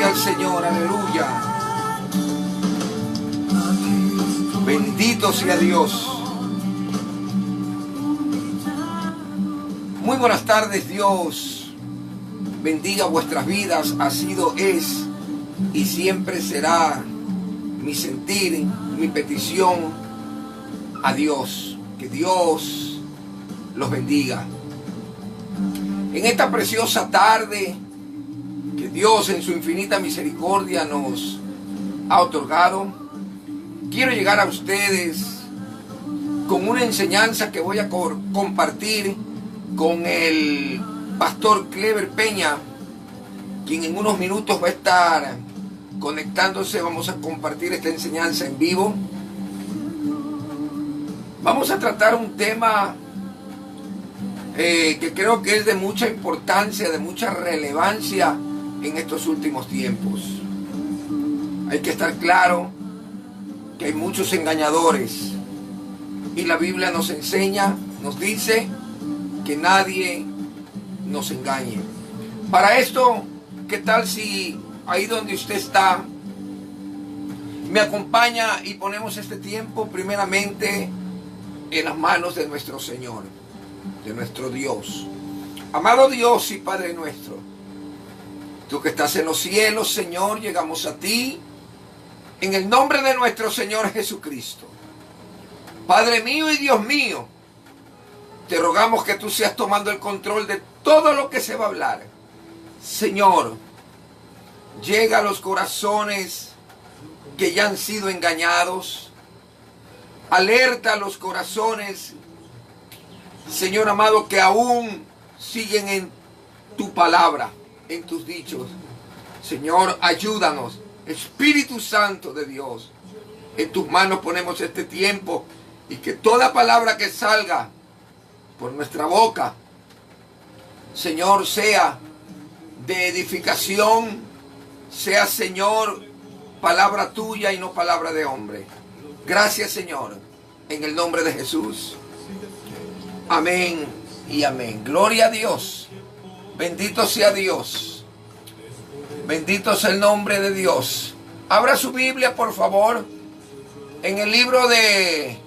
Gloria al Señor, aleluya. Bendito sea Dios. Muy buenas tardes, Dios bendiga vuestras vidas. Ha sido, es y siempre será mi sentir, mi petición a Dios. Que Dios los bendiga. En esta preciosa tarde que Dios en su infinita misericordia nos ha otorgado, quiero llegar a ustedes con una enseñanza que voy a compartir con el pastor Clever Peña, quien en unos minutos va a estar conectándose. Vamos a compartir esta enseñanza en vivo. Vamos a tratar un tema que creo que es de mucha importancia, de mucha relevancia en estos últimos tiempos. Hay que estar claro que hay muchos engañadores y la Biblia nos enseña, nos dice que nadie nos engañe. Para esto, ¿qué tal si ahí donde usted está me acompaña y ponemos este tiempo primeramente en las manos de nuestro Señor, de nuestro Dios? Amado Dios y Padre nuestro, tú que estás en los cielos, Señor, llegamos a ti en el nombre de nuestro Señor Jesucristo. Padre mío y Dios mío, te rogamos que tú seas tomando el control de todo lo que se va a hablar. Señor, llega a los corazones que ya han sido engañados. Alerta a los corazones, Señor amado, que aún siguen en tu palabra, en tus dichos. Señor, ayúdanos. Espíritu Santo de Dios, en tus manos ponemos este tiempo, y que toda palabra que salga por nuestra boca, Señor, sea de edificación, sea, Señor, palabra tuya y no palabra de hombre. Gracias, Señor, en el nombre de Jesús. Amén y amén. Gloria a Dios. Bendito sea Dios. Bendito sea el nombre de Dios. Abra su Biblia, por favor, en el libro de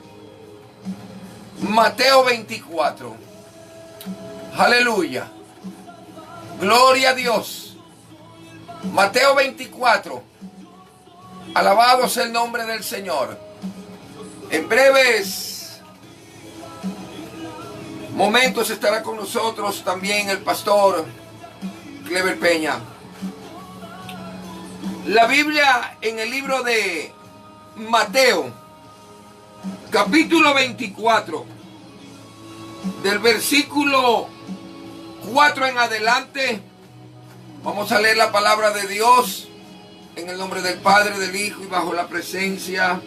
Mateo 24. Aleluya. Gloria a Dios. Mateo 24. Alabado sea el nombre del Señor. En breves momentos estará con nosotros también el pastor Clever Peña. La Biblia en el libro de Mateo, capítulo 24, del versículo 4 en adelante, vamos a leer la palabra de Dios en el nombre del Padre, del Hijo y bajo la presencia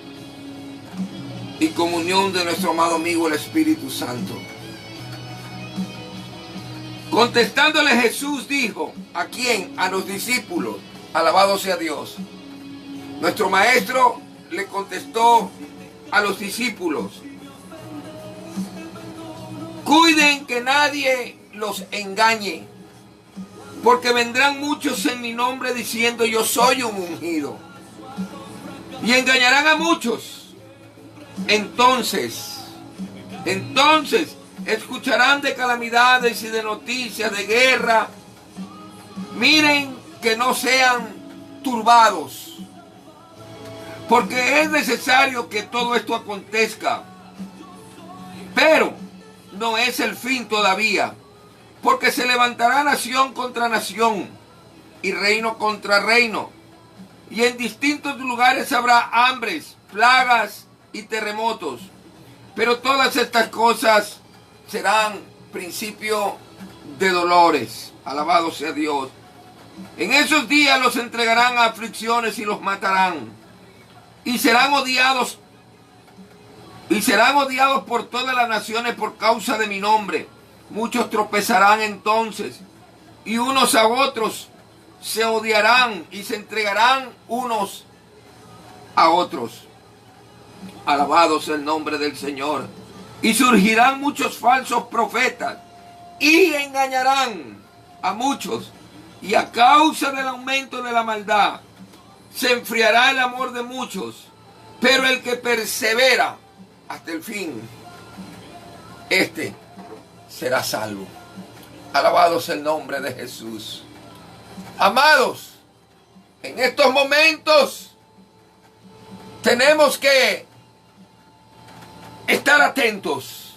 y comunión de nuestro amado amigo el Espíritu Santo. Contestándole Jesús dijo, ¿a quién? A los discípulos. Alabado sea Dios. Nuestro maestro le contestó a los discípulos: cuiden que nadie los engañe, porque vendrán muchos en mi nombre diciendo yo soy un ungido, y engañarán a muchos. Entonces escucharán de calamidades y de noticias de guerra. Miren que no sean turbados, porque es necesario que todo esto acontezca, pero no es el fin todavía, porque se levantará nación contra nación y reino contra reino, y en distintos lugares habrá hambres, plagas y terremotos, pero todas estas cosas serán principio de dolores. Alabado sea Dios. En esos días los entregarán a aflicciones y los matarán, y serán odiados por todas las naciones por causa de mi nombre. Muchos tropezarán entonces, y unos a otros se odiarán y se entregarán unos a otros. Alabado sea el nombre del Señor. Y surgirán muchos falsos profetas y engañarán a muchos. Y a causa del aumento de la maldad, se enfriará el amor de muchos. Pero el que persevera hasta el fin, este será salvo. Alabado sea el nombre de Jesús. Amados, en estos momentos tenemos que estar atentos.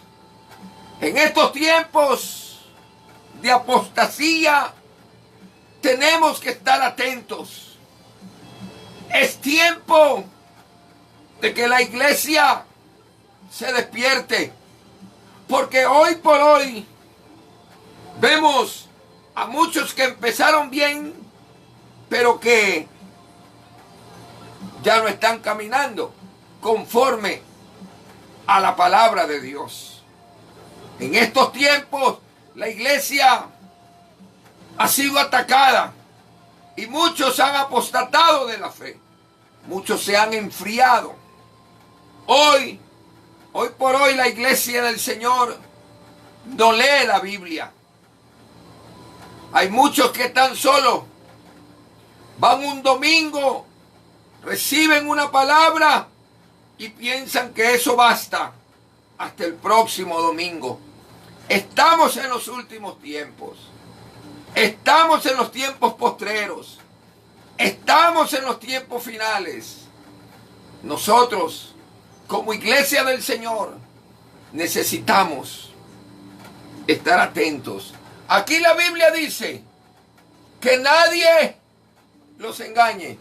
En estos tiempos de apostasía tenemos que estar atentos. Es tiempo de que la iglesia se despierte, porque hoy por hoy vemos a muchos que empezaron bien, pero que ya no están caminando conforme a la palabra de Dios. En estos tiempos la iglesia ha sido atacada y muchos han apostatado de la fe. Muchos se han enfriado. Hoy por hoy la iglesia del Señor no lee la Biblia. Hay muchos que tan solo van un domingo, reciben una palabra y piensan que eso basta hasta el próximo domingo. Estamos en los últimos tiempos. Estamos en los tiempos postreros. Estamos en los tiempos finales. Nosotros, como iglesia del Señor, necesitamos estar atentos. Aquí la Biblia dice que nadie los engañe.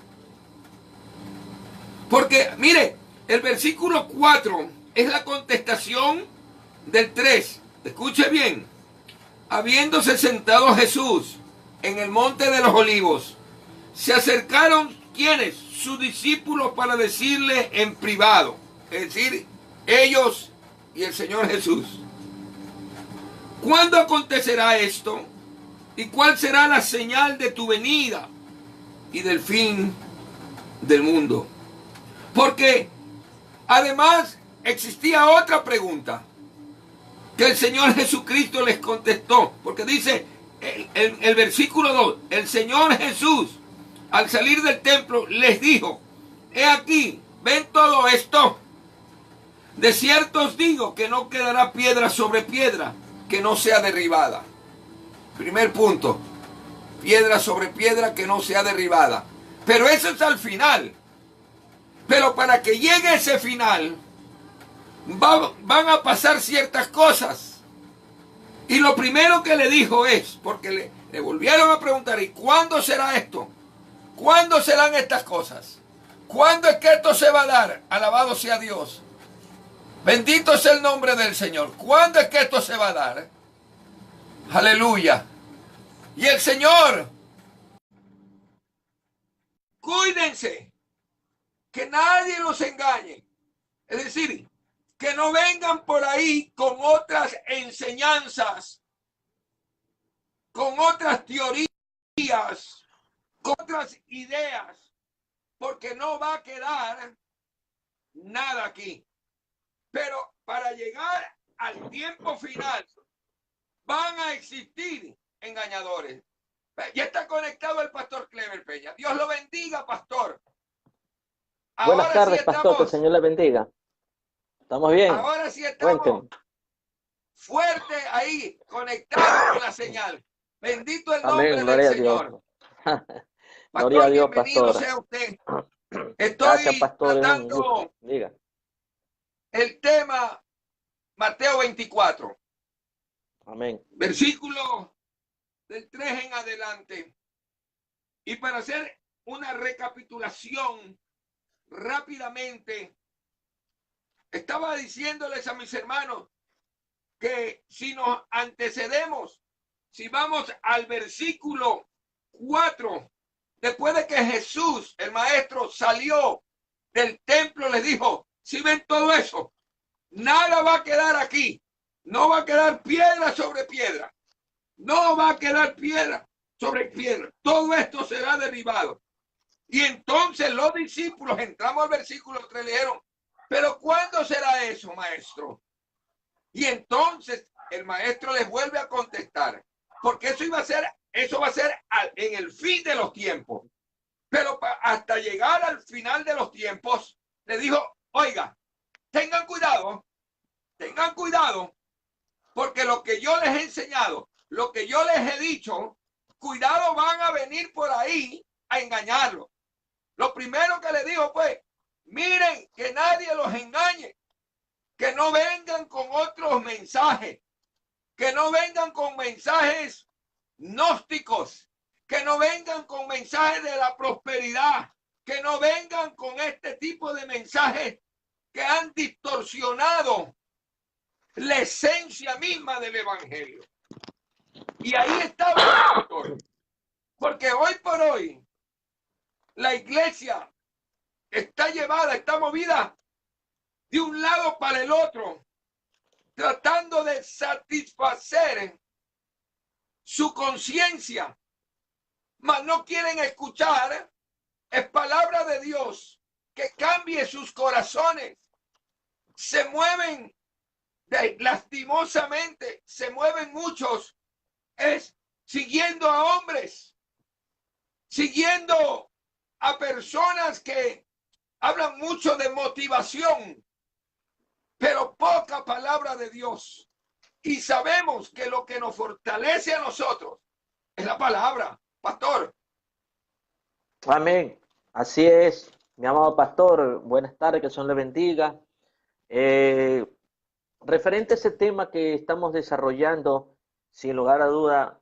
Porque, mire, el versículo 4 es la contestación del 3. Escuche bien. Habiéndose sentado Jesús en el monte de los olivos, se acercaron, ¿quiénes? Sus discípulos, para decirle en privado. Es decir, ellos y el Señor Jesús. ¿Cuándo acontecerá esto? ¿Y cuál será la señal de tu venida y del fin del mundo? Porque además existía otra pregunta que el Señor Jesucristo les contestó. Porque dice el versículo 2, el Señor Jesús al salir del templo les dijo: he aquí, ¿ven todo esto? De cierto os digo que no quedará piedra sobre piedra que no sea derribada. Primer punto, piedra sobre piedra que no sea derribada. Pero eso es al final. Pero para que llegue ese final, van a pasar ciertas cosas. Y lo primero que le dijo es, porque le volvieron a preguntar: ¿y cuándo será esto? ¿Cuándo serán estas cosas? ¿Cuándo es que esto se va a dar? Alabado sea Dios. Bendito es el nombre del Señor. ¿Cuándo es que esto se va a dar? Aleluya. Y el Señor, cuídense, que nadie los engañe. Es decir, que no vengan por ahí con otras enseñanzas, con otras teorías, con otras ideas, porque no va a quedar nada aquí. Pero para llegar al tiempo final van a existir engañadores. Ya está conectado el pastor Clever Peña. Dios lo bendiga, pastor. Buenas tardes, pastor, que el Señor le bendiga. ¿Estamos bien? Ahora sí estamos. Cuéntenme. Fuerte ahí, conectado con la señal. Bendito el nombre Amén, del Señor. Gloria a Dios, bienvenido pastor. sea usted. Estoy Gracias, pastor. tratando Diga. el tema Mateo 24. Amén. Versículo del 3 en adelante. Y para hacer una recapitulación rápidamente, estaba diciéndoles a mis hermanos que si nos antecedemos, si vamos al versículo 4, después de que Jesús, el maestro, salió del templo, les dijo: si ven todo eso, nada va a quedar aquí. No va a quedar piedra sobre piedra. No va a quedar piedra sobre piedra. Todo esto será derribado. Y entonces los discípulos, entramos al versículo 3, le dijeron: ¿pero cuándo será eso, maestro? Y entonces el maestro les vuelve a contestar, porque eso iba a ser Eso va a ser en el fin de los tiempos. Pero hasta llegar al final de los tiempos, le dijo, oiga, tengan cuidado, porque lo que yo les he enseñado, lo que yo les he dicho, cuidado, van a venir por ahí a engañarlo. Lo primero que le dijo fue, miren, que nadie los engañe, que no vengan con otros mensajes, que no vengan con mensajes gnósticos, que no vengan con mensajes de la prosperidad, que no vengan con este tipo de mensajes que han distorsionado la esencia misma del evangelio. Y ahí estaba, porque hoy por hoy la iglesia está movida de un lado para el otro, tratando de satisfacer su conciencia, mas no quieren escuchar es palabra de Dios que cambie sus corazones. Se mueven lastimosamente, se mueven muchos, es siguiendo a hombres, siguiendo a personas que hablan mucho de motivación, pero poca palabra de Dios. Y sabemos que lo que nos fortalece a nosotros es la palabra, pastor. Amén. Así es, mi amado pastor. Buenas tardes, que el Señor le bendiga. Referente a ese tema que estamos desarrollando, sin lugar a duda,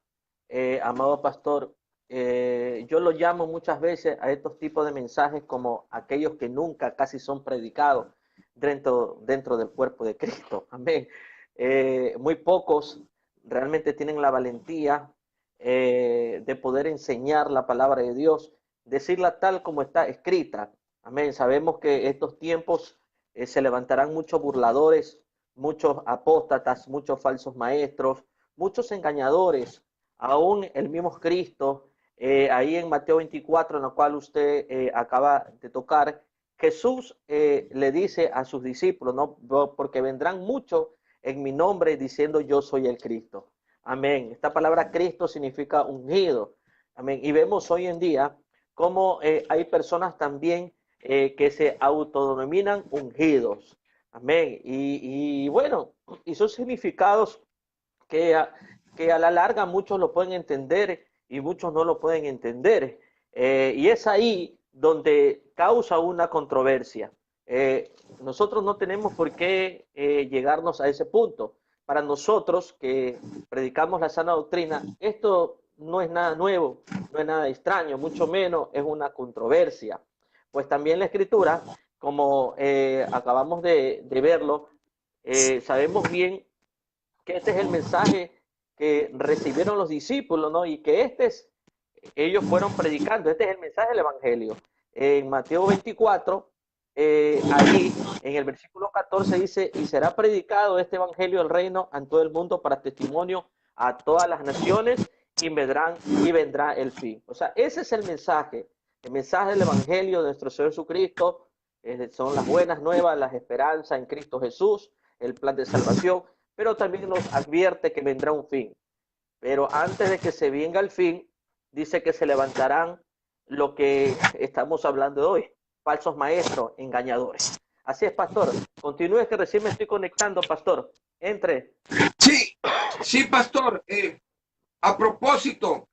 amado pastor, yo lo llamo muchas veces a estos tipos de mensajes como aquellos que nunca casi son predicados dentro del cuerpo de Cristo. Amén. Muy pocos realmente tienen la valentía de poder enseñar la palabra de Dios, decirla tal como está escrita. Amén. Sabemos que estos tiempos se levantarán muchos burladores, muchos apóstatas, muchos falsos maestros, muchos engañadores, aún el mismo Cristo, ahí en Mateo 24, en la cual usted acaba de tocar, Jesús le dice a sus discípulos, ¿no? Porque vendrán muchos en mi nombre diciendo yo soy el Cristo. Amén. Esta palabra Cristo significa ungido. Amén. Y vemos hoy en día cómo hay personas también que se autodenominan ungidos. Amén. Y bueno, y son significados que a la larga muchos lo pueden entender y muchos no lo pueden entender. Y es ahí donde causa una controversia. Nosotros no tenemos por qué llegarnos a ese punto. Para nosotros que predicamos la sana doctrina, esto no es nada nuevo, no es nada extraño, mucho menos es una controversia. Pues también la Escritura, como acabamos de verlo, sabemos bien que este es el mensaje que recibieron los discípulos, ¿no? Y que ellos fueron predicando. Este es el mensaje del Evangelio. En Mateo 24, allí en el versículo 14 dice, y será predicado este Evangelio del reino en todo el mundo para testimonio a todas las naciones y vendrá el fin. O sea, ese es el mensaje del Evangelio de nuestro Señor Jesucristo. Son las buenas nuevas, las esperanzas en Cristo Jesús, el plan de salvación, pero también nos advierte que vendrá un fin. Pero antes de que se venga el fin, dice que se levantarán lo que estamos hablando hoy, falsos maestros, engañadores. Así es, pastor. Continúe, que recién me estoy conectando, pastor. Entre. Sí, pastor. A propósito,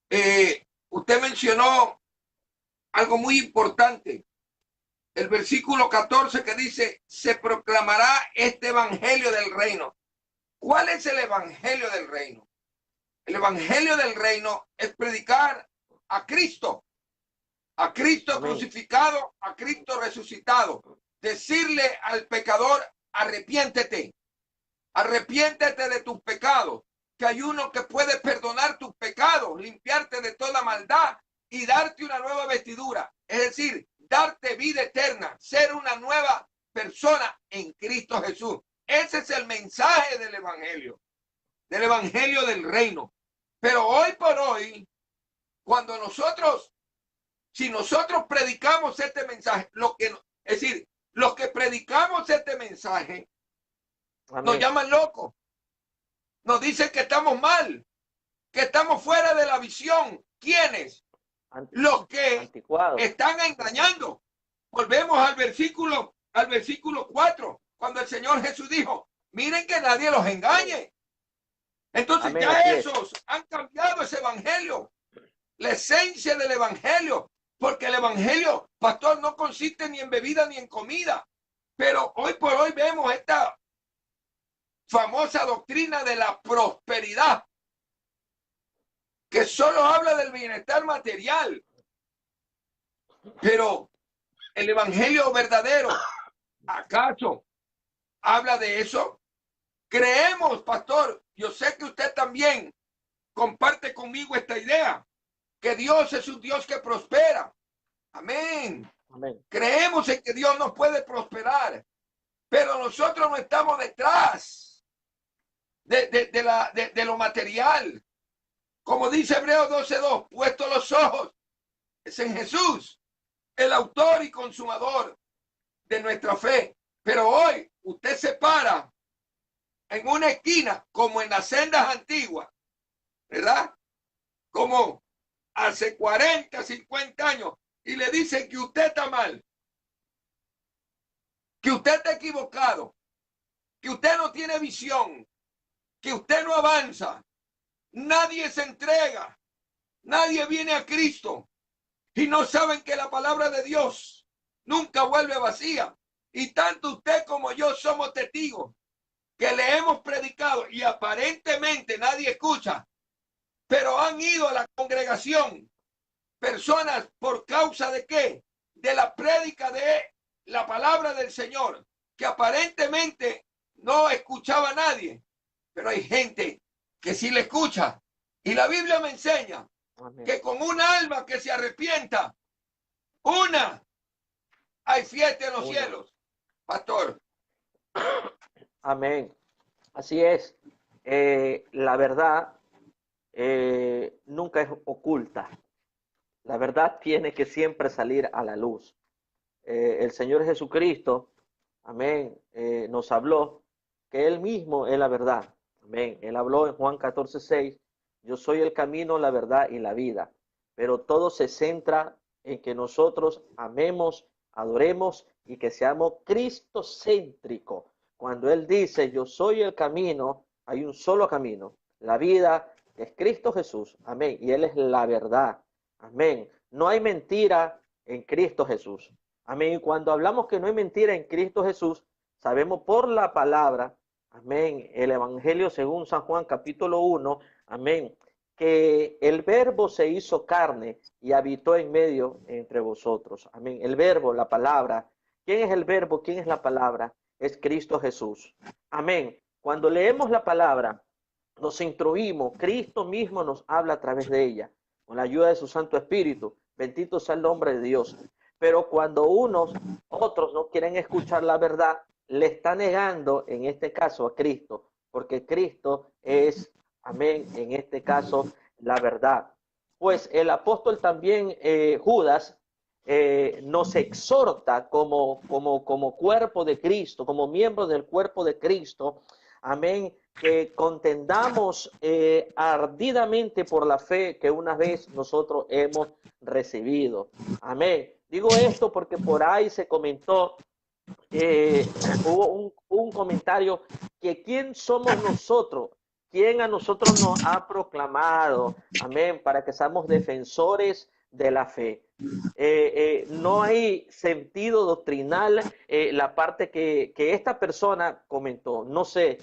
usted mencionó algo muy importante. El versículo 14 que dice, se proclamará este evangelio del reino. ¿Cuál es el evangelio del reino? El evangelio del reino es predicar a Cristo crucificado, a Cristo resucitado. Decirle al pecador, arrepiéntete de tus pecados, que hay uno que puede perdonar tus pecados, limpiarte de toda maldad y darte una nueva vestidura. Es decir, darte vida eterna, ser una nueva persona en Cristo Jesús. Ese es el mensaje del evangelio del reino. Pero hoy por hoy, si nosotros predicamos este mensaje, los que predicamos este mensaje, amén, nos llaman locos, nos dicen que estamos mal, que estamos fuera de la visión. ¿Quiénes? Los que anticuados están engañando. Volvemos al versículo 4, cuando el Señor Jesús dijo, miren que nadie los engañe. Entonces amén, ya esos han cambiado ese evangelio, la esencia del evangelio, porque el evangelio, pastor, no consiste ni en bebida ni en comida. Pero hoy por hoy vemos esta famosa doctrina de la prosperidad, que solo habla del bienestar material. Pero el evangelio verdadero, ¿acaso habla de eso? Creemos, pastor, yo sé que usted también comparte conmigo esta idea, que Dios es un Dios que prospera. Amén. amén. Creemos en que Dios nos puede prosperar, pero nosotros no estamos detrás de lo material. Como dice Hebreos 12:2, puestos los ojos es en Jesús, el autor y consumador de nuestra fe. Pero hoy usted se para en una esquina, como en las sendas antiguas, ¿verdad? Como hace 40, 50 años, y le dicen que usted está mal, que usted está equivocado, que usted no tiene visión, que usted no avanza, nadie se entrega, nadie viene a Cristo, y no saben que la palabra de Dios nunca vuelve vacía. Y tanto usted como yo somos testigos que le hemos predicado y aparentemente nadie escucha, pero han ido a la congregación personas por causa de qué? De la prédica de la palabra del Señor, que aparentemente no escuchaba a nadie, pero hay gente que sí le escucha. Y la Biblia me enseña que con una alma que se arrepienta, hay fiesta en los cielos, pastor. Amén. Así es. La verdad nunca es oculta. La verdad tiene que siempre salir a la luz. El Señor Jesucristo, amén, nos habló que Él mismo es la verdad. Amén. Él habló en Juan 14:6, yo soy el camino, la verdad y la vida. Pero todo se centra en que nosotros amemos, adoremos y que seamos cristocéntricos. Cuando Él dice, yo soy el camino, hay un solo camino, la vida es Cristo Jesús. Amén. Y Él es la verdad. Amén. No hay mentira en Cristo Jesús. Amén. Y cuando hablamos que no hay mentira en Cristo Jesús, sabemos por la palabra, amén, el Evangelio según San Juan capítulo 1, amén, que el verbo se hizo carne y habitó en medio entre vosotros. Amén. El verbo, la palabra. ¿Quién es el verbo? ¿Quién es la palabra? Es Cristo Jesús. Amén. Cuando leemos la palabra, nos instruimos, Cristo mismo nos habla a través de ella, con la ayuda de su Santo Espíritu. Bendito sea el nombre de Dios. Pero cuando otros no quieren escuchar la verdad, le está negando en este caso a Cristo, porque Cristo es, amén, en este caso la verdad. Pues el apóstol también, Judas, nos exhorta como cuerpo de Cristo, como miembros del cuerpo de Cristo, amén, que contendamos ardidamente por la fe que una vez nosotros hemos recibido. Amén. Digo esto porque por ahí se comentó, hubo un comentario que quién somos nosotros, quién a nosotros nos ha proclamado, amén, para que seamos defensores de la fe. No hay sentido doctrinal, la parte que esta persona comentó. No sé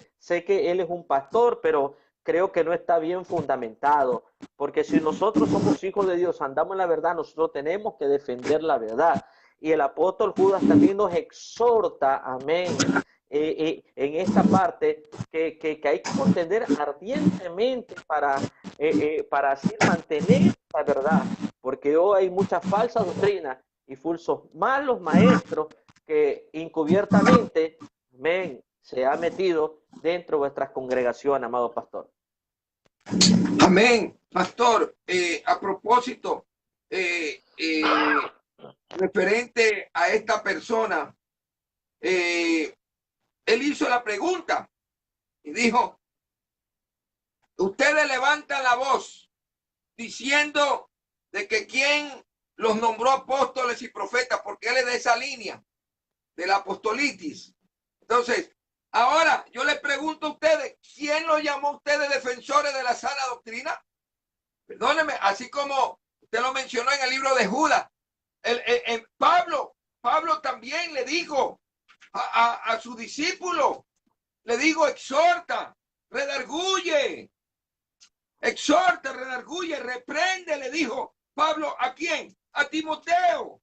que él es un pastor, pero creo que no está bien fundamentado, porque si nosotros somos hijos de Dios, andamos en la verdad, nosotros tenemos que defender la verdad. Y el apóstol Judas también nos exhorta, amén, en esta parte, que hay que contender ardientemente para así mantener la verdad, porque hoy hay mucha falsa doctrina y falsos malos maestros que encubiertamente, amén, se ha metido dentro de vuestras congregaciones, amado pastor. Amén, pastor. A propósito, referente a esta persona, él hizo la pregunta y dijo, Ustedes levantan la voz diciendo de que quién los nombró apóstoles y profetas, porque él es de esa línea, de la apostolitis. Entonces, ahora yo les pregunto a ustedes, ¿quién los llamó a ustedes defensores de la sana doctrina? Perdónenme, así como usted lo mencionó en el libro de Judas, Pablo también le dijo a su discípulo, le digo, exhorta, redarguye, reprende, le dijo Pablo, ¿a quién? A Timoteo.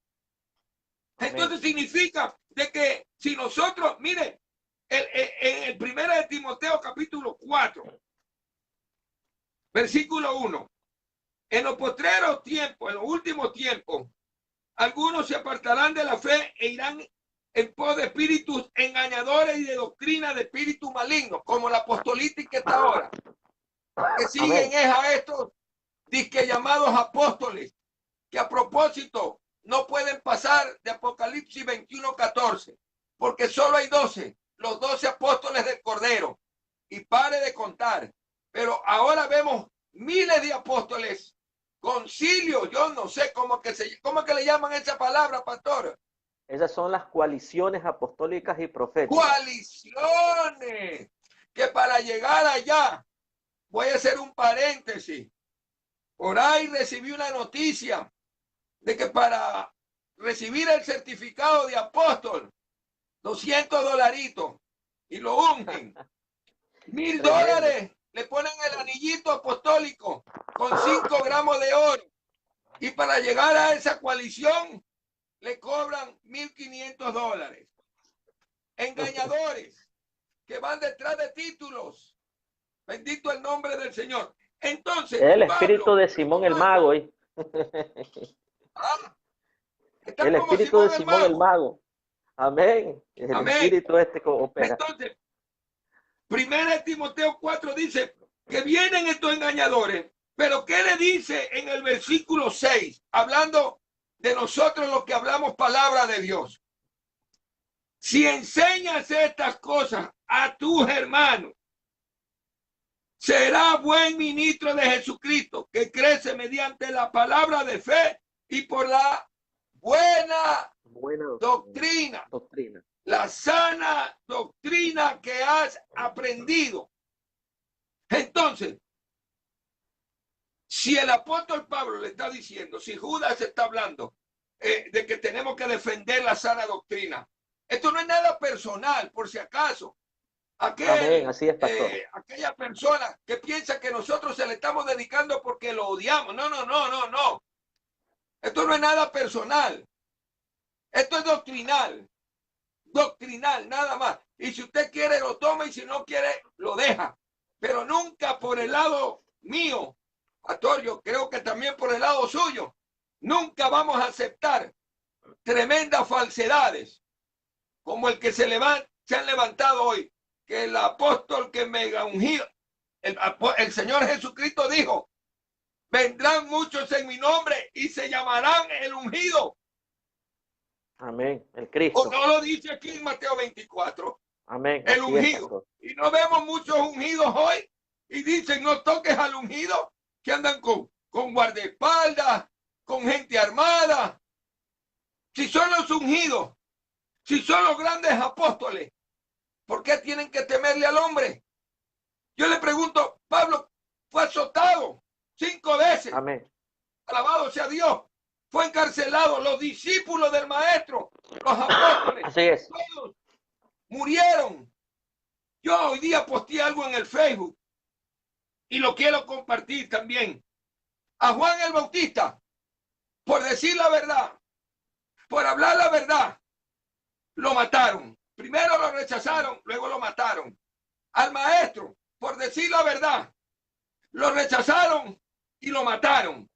Entonces significa de que si nosotros, mire, en el primero de Timoteo capítulo 4, versículo 1, en los postreros tiempos, en los últimos tiempos, algunos se apartarán de la fe e irán en pos de espíritus engañadores y de doctrina de espíritus malignos, como la apostolitis que está ahora, que siguen es a estos disque llamados apóstoles, que a propósito no pueden pasar de Apocalipsis 21:14, porque solo hay 12, los 12 apóstoles del Cordero, y pare de contar. Pero ahora vemos miles de apóstoles, concilios, yo no sé cómo que le llaman esa palabra, pastor. Esas son las coaliciones apostólicas y proféticas. Coaliciones, que para llegar allá, voy a hacer un paréntesis, por ahí recibí una noticia de que para recibir el certificado de apóstol, $200 y lo ungen. $1,000 le ponen el anillito apostólico con 5 gramos de oro. Y para llegar a esa coalición le cobran $1,500. Engañadores que van detrás de títulos. Bendito el nombre del Señor. Entonces, el espíritu de Simón el mago. El espíritu de Simón el mago. Amén. El espíritu que opera. Entonces, 1 Timoteo 4 dice que vienen estos engañadores, pero ¿qué le dice en el versículo 6? Hablando de nosotros los que hablamos palabra de Dios. Si enseñas estas cosas a tus hermanos, será buen ministro de Jesucristo, que crece mediante la palabra de fe y por la buena doctrina. La sana doctrina que has aprendido. Entonces, si el apóstol Pablo le está diciendo, si Judas está hablando de que tenemos que defender la sana doctrina, esto no es nada personal, por si acaso. Amén, así es, pastor. Aquella persona que piensa que nosotros se le estamos dedicando porque lo odiamos. No. Esto no es nada personal. Esto es doctrinal. Doctrinal, nada más. Y si usted quiere, lo toma, y si no quiere, lo deja. Pero nunca por el lado mío, pastor, yo creo que también por el lado suyo, nunca vamos a aceptar tremendas falsedades como el que se han levantado hoy, que el apóstol que mega ungido, el Señor Jesucristo dijo, vendrán muchos en mi nombre y se llamarán el ungido. Amén, el Cristo. ¿O no lo dice aquí en Mateo 24? Amén. El ungido. Y no vemos muchos ungidos hoy y dicen, no toques al ungido, que andan con guardaespaldas, con gente armada. Si son los ungidos, si son los grandes apóstoles, ¿por qué tienen que temerle al hombre? Yo le pregunto, Pablo fue azotado 5 veces. Amén. Alabado sea Dios. Fue encarcelado. Los discípulos del maestro, los apóstoles, así es, todos murieron. Yo hoy día posteé algo en el Facebook y lo quiero compartir también. A Juan el Bautista, por decir la verdad, por hablar la verdad, lo mataron. Primero lo rechazaron, luego lo mataron. Al maestro, por decir la verdad, lo rechazaron y lo mataron.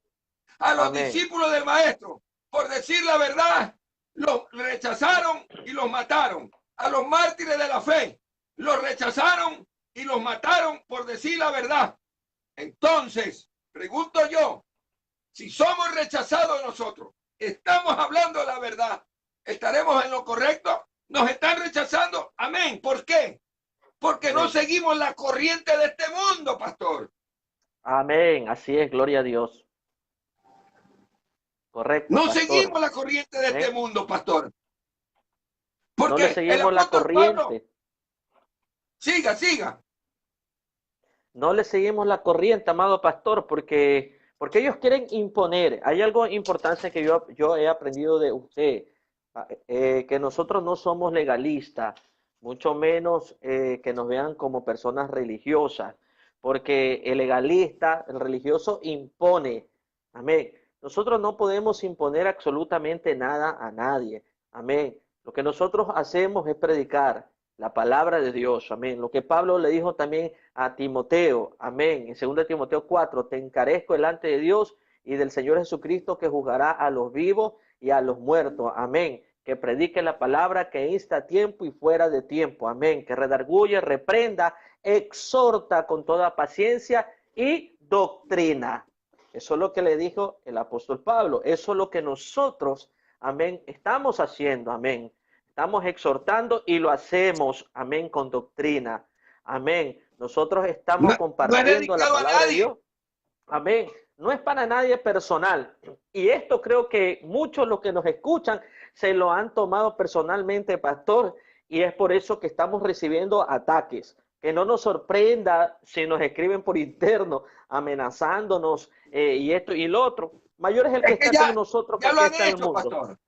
A los discípulos del maestro, por decir la verdad, los rechazaron y los mataron. A los mártires de la fe, los rechazaron y los mataron por decir la verdad. Entonces, pregunto yo, si somos rechazados nosotros, estamos hablando la verdad, ¿estaremos en lo correcto? ¿Nos están rechazando? Amén. ¿Por qué? Porque no seguimos la corriente de este mundo, pastor. Amén. Así es, gloria a Dios. Correcto, No pastor. seguimos la corriente de este Amén. mundo, pastor. No le Porque el seguimos la apóstol Pablo, corriente. siga. No le seguimos la corriente, amado pastor, porque ellos quieren imponer. Hay algo importante que yo he aprendido de usted, que nosotros no somos legalistas, mucho menos que nos vean como personas religiosas, porque el legalista, el religioso impone. Amén. Nosotros no podemos imponer absolutamente nada a nadie. Amén. Lo que nosotros hacemos es predicar la palabra de Dios. Amén. Lo que Pablo le dijo también a Timoteo, amén, en 2 Timoteo 4, te encarezco delante de Dios y del Señor Jesucristo que juzgará a los vivos y a los muertos, amén, que predique la palabra, que insta a tiempo y fuera de tiempo, amén, que redarguye, reprenda, exhorta con toda paciencia y doctrina. Eso es lo que le dijo el apóstol Pablo, eso es lo que nosotros, amén, estamos haciendo, amén. Estamos exhortando y lo hacemos, amén, con doctrina. Amén. Nosotros estamos No es compartiendo la dedicado a palabra de nadie. Dios. Amén. No es para nadie personal. Y esto creo que muchos los que nos escuchan se lo han tomado personalmente, pastor, y es por eso que estamos recibiendo ataques. Que no nos sorprenda si nos escriben por interno, amenazándonos y esto y lo otro. Mayor es el que Es que está con nosotros que ya el lo que han está en el hecho, mundo. pastor.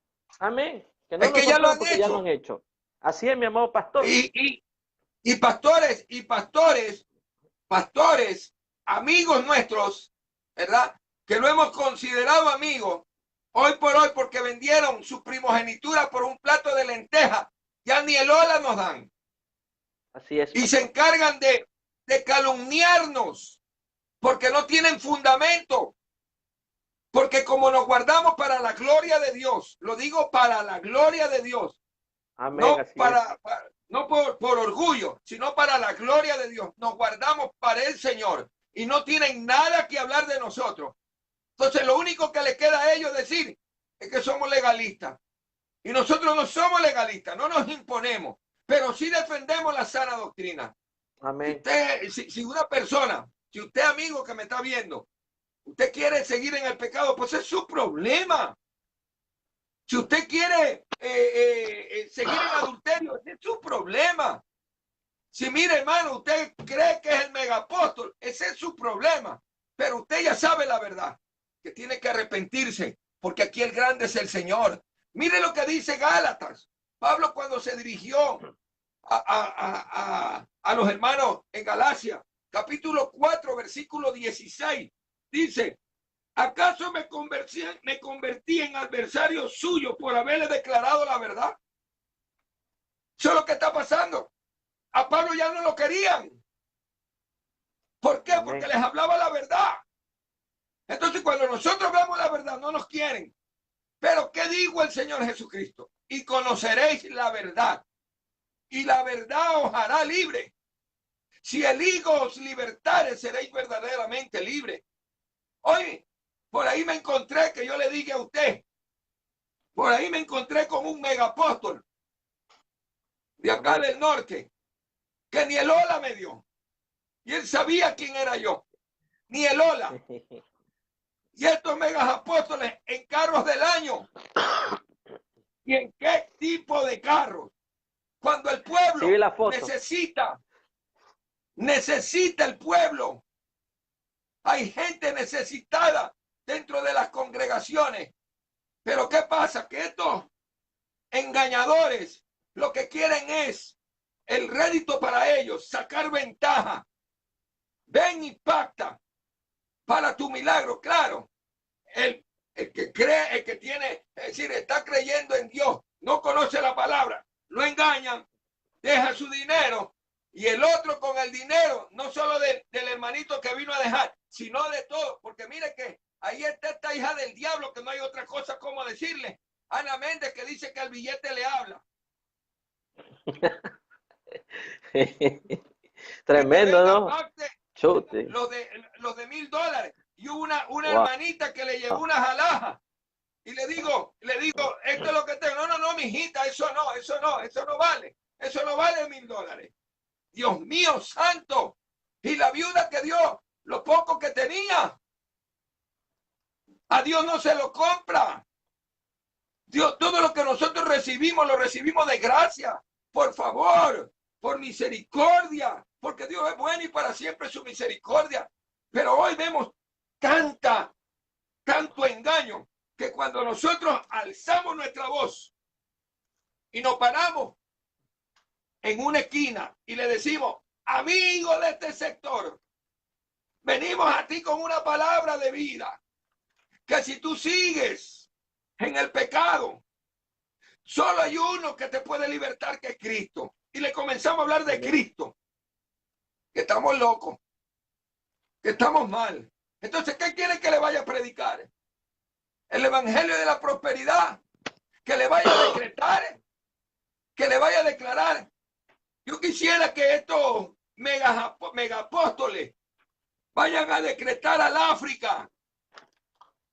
Amén. Que no Es nos que ya lo sorprenda han porque ya lo hecho. han hecho. Así es, mi amado pastor. Y pastores, amigos nuestros, ¿verdad? Que lo hemos considerado amigos, hoy por hoy, porque vendieron su primogenitura por un plato de lenteja, ya ni el hola nos dan. Así es, Y se pastor. encargan de calumniarnos, porque no tienen fundamento. Porque como nos guardamos para la gloria de Dios, lo digo para la gloria de Dios, Amén, no así es. no por orgullo, sino para la gloria de Dios. Nos guardamos para el Señor y no tienen nada que hablar de nosotros. Entonces lo único que le queda a ellos decir es que somos legalistas. Y nosotros no somos legalistas, no nos imponemos, pero sí defendemos la sana doctrina. Amén. Si una persona, si usted amigo que me está viendo, usted quiere seguir en el pecado, pues es su problema. Si usted quiere seguir en adulterio, ese es su problema. Si mire, hermano, usted cree que es el megapóstol, ese es su problema. Pero usted ya sabe la verdad, que tiene que arrepentirse, porque aquí el grande es el Señor. Mire lo que dice Gálatas. Pablo cuando se dirigió a los hermanos en Galacia, capítulo 4, versículo 16, dice, ¿acaso me convertí en adversario suyo por haberle declarado la verdad? Eso es lo que está pasando. A Pablo ya no lo querían. ¿Por qué? Amén. Porque les hablaba la verdad. Entonces, cuando nosotros hablamos la verdad, no nos quieren. Pero, ¿qué dijo el Señor Jesucristo? Y conoceréis la verdad. Y la verdad os hará libre. Si el Hijo os libertare, seréis verdaderamente libres. Oye, por ahí me encontré, que yo le dije a usted, por ahí me encontré con un megapóstol de acá Amén. del norte, que ni el hola me dio. Y él sabía quién era yo. Ni el hola. Y estos megas apóstoles en carros del año. ¿Y en qué tipo de carros? Cuando el pueblo Sí, la foto. necesita el pueblo. Hay gente necesitada dentro de las congregaciones. Pero ¿qué pasa? Que estos engañadores lo que quieren es el rédito para ellos, sacar ventaja. Ven y pacta para tu milagro. Claro, el que cree, el que tiene, es decir, está creyendo en Dios, no conoce la palabra, lo engañan, deja su dinero y el otro con el dinero, no solo del hermanito que vino a dejar, sino de todo, porque mire que ahí está esta hija del diablo, que no hay otra cosa como decirle, Ana Méndez, que dice que el billete le habla. Tremendo, ¿no? Chute. Los de $1,000. Y una Wow. hermanita que le llevó unas alhajas. Y le digo, esto es lo que tengo. No, mijita, eso no vale. Eso no vale $1,000. Dios mío santo. Y la viuda que dio lo poco que tenía. A Dios no se lo compra. Dios, todo lo que nosotros recibimos, lo recibimos de gracia, por favor, por misericordia, porque Dios es bueno y para siempre su misericordia. Pero hoy vemos tanto engaño, que cuando nosotros alzamos nuestra voz y nos paramos en una esquina y le decimos, amigo de este sector, venimos a ti con una palabra de vida, que si tú sigues en el pecado, solo hay uno que te puede libertar, que es Cristo. Y le comenzamos a hablar de Cristo, que estamos locos, que estamos mal. Entonces, ¿qué quiere que le vaya a predicar? El evangelio de la prosperidad, que le vaya a decretar, que le vaya a declarar. Yo quisiera que estos megapóstoles vayan a decretar al África.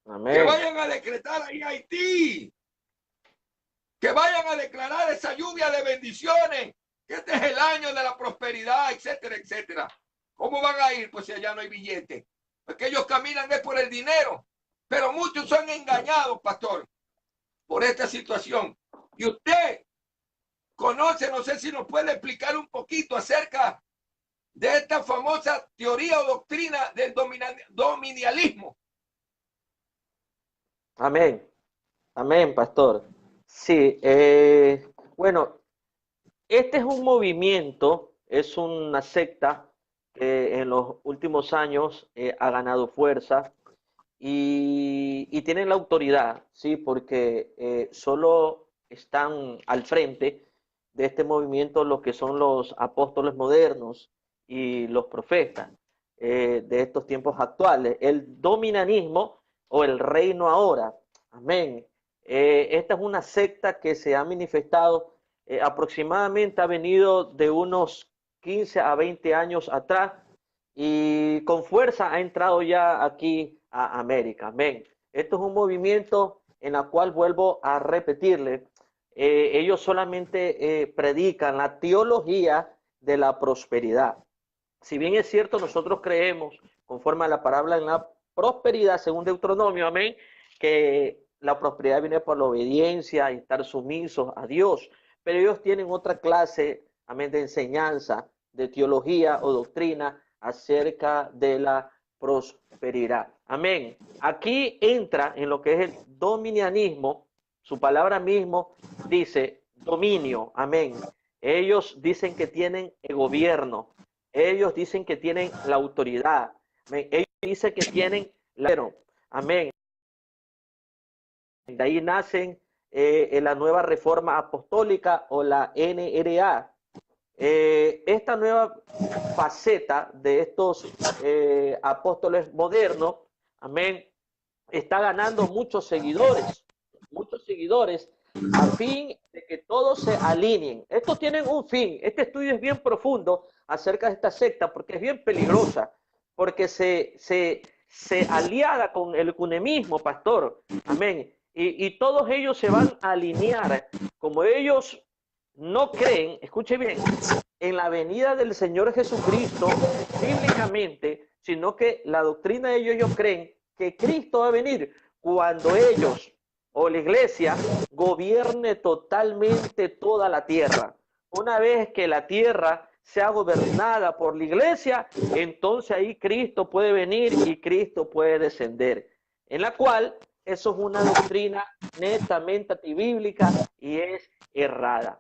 Amén. Que vayan a decretar ahí a Haití, que vayan a declarar esa lluvia de bendiciones, que este es el año de la prosperidad, etcétera, etcétera. ¿Cómo van a ir? Pues si allá no hay billete. Porque ellos caminan es por el dinero. Pero muchos son engañados, pastor, por esta situación. Y usted conoce, no sé si nos puede explicar un poquito acerca de esta famosa teoría o doctrina del dominialismo. Amén. Amén, pastor. Sí, bueno, este es un movimiento, es una secta que en los últimos años ha ganado fuerza y tienen la autoridad, ¿sí? Porque solo están al frente de este movimiento los que son los apóstoles modernos y los profetas de estos tiempos actuales. El dominanismo o el reino ahora, amén. Esta es una secta que se ha manifestado aproximadamente, ha venido de unos 15 a 20 años atrás y con fuerza ha entrado ya aquí a América. Amén. Esto es un movimiento en el cual vuelvo a repetirle, ellos solamente predican la teología de la prosperidad. Si bien es cierto, nosotros creemos, conforme a la palabra en la prosperidad, según Deuteronomio, amén, que la prosperidad viene por la obediencia y estar sumisos a Dios, pero ellos tienen otra clase, amén, de enseñanza, de teología o doctrina acerca de la prosperidad. Amén. Aquí entra en lo que es el dominianismo, su palabra mismo dice dominio, amén. Ellos dicen que tienen el gobierno, ellos dicen que tienen la autoridad, amén. Ellos dicen que tienen la... Amén. De ahí nacen la nueva reforma apostólica o la NRA. Esta nueva faceta de estos apóstoles modernos, amén, está ganando muchos seguidores a fin de que todos se alineen. Estos tienen un fin. Este estudio es bien profundo acerca de esta secta porque es bien peligrosa, porque se aliada con el ecumenismo, pastor, amén, y todos ellos se van a alinear, como ellos no creen, escuche bien, en la venida del Señor Jesucristo bíblicamente, sino que la doctrina de ellos creen que Cristo va a venir cuando ellos o la iglesia gobierne totalmente toda la tierra. Una vez que la tierra sea gobernada por la iglesia, entonces ahí Cristo puede venir y Cristo puede descender, en la cual eso es una doctrina netamente antibíblica y es errada.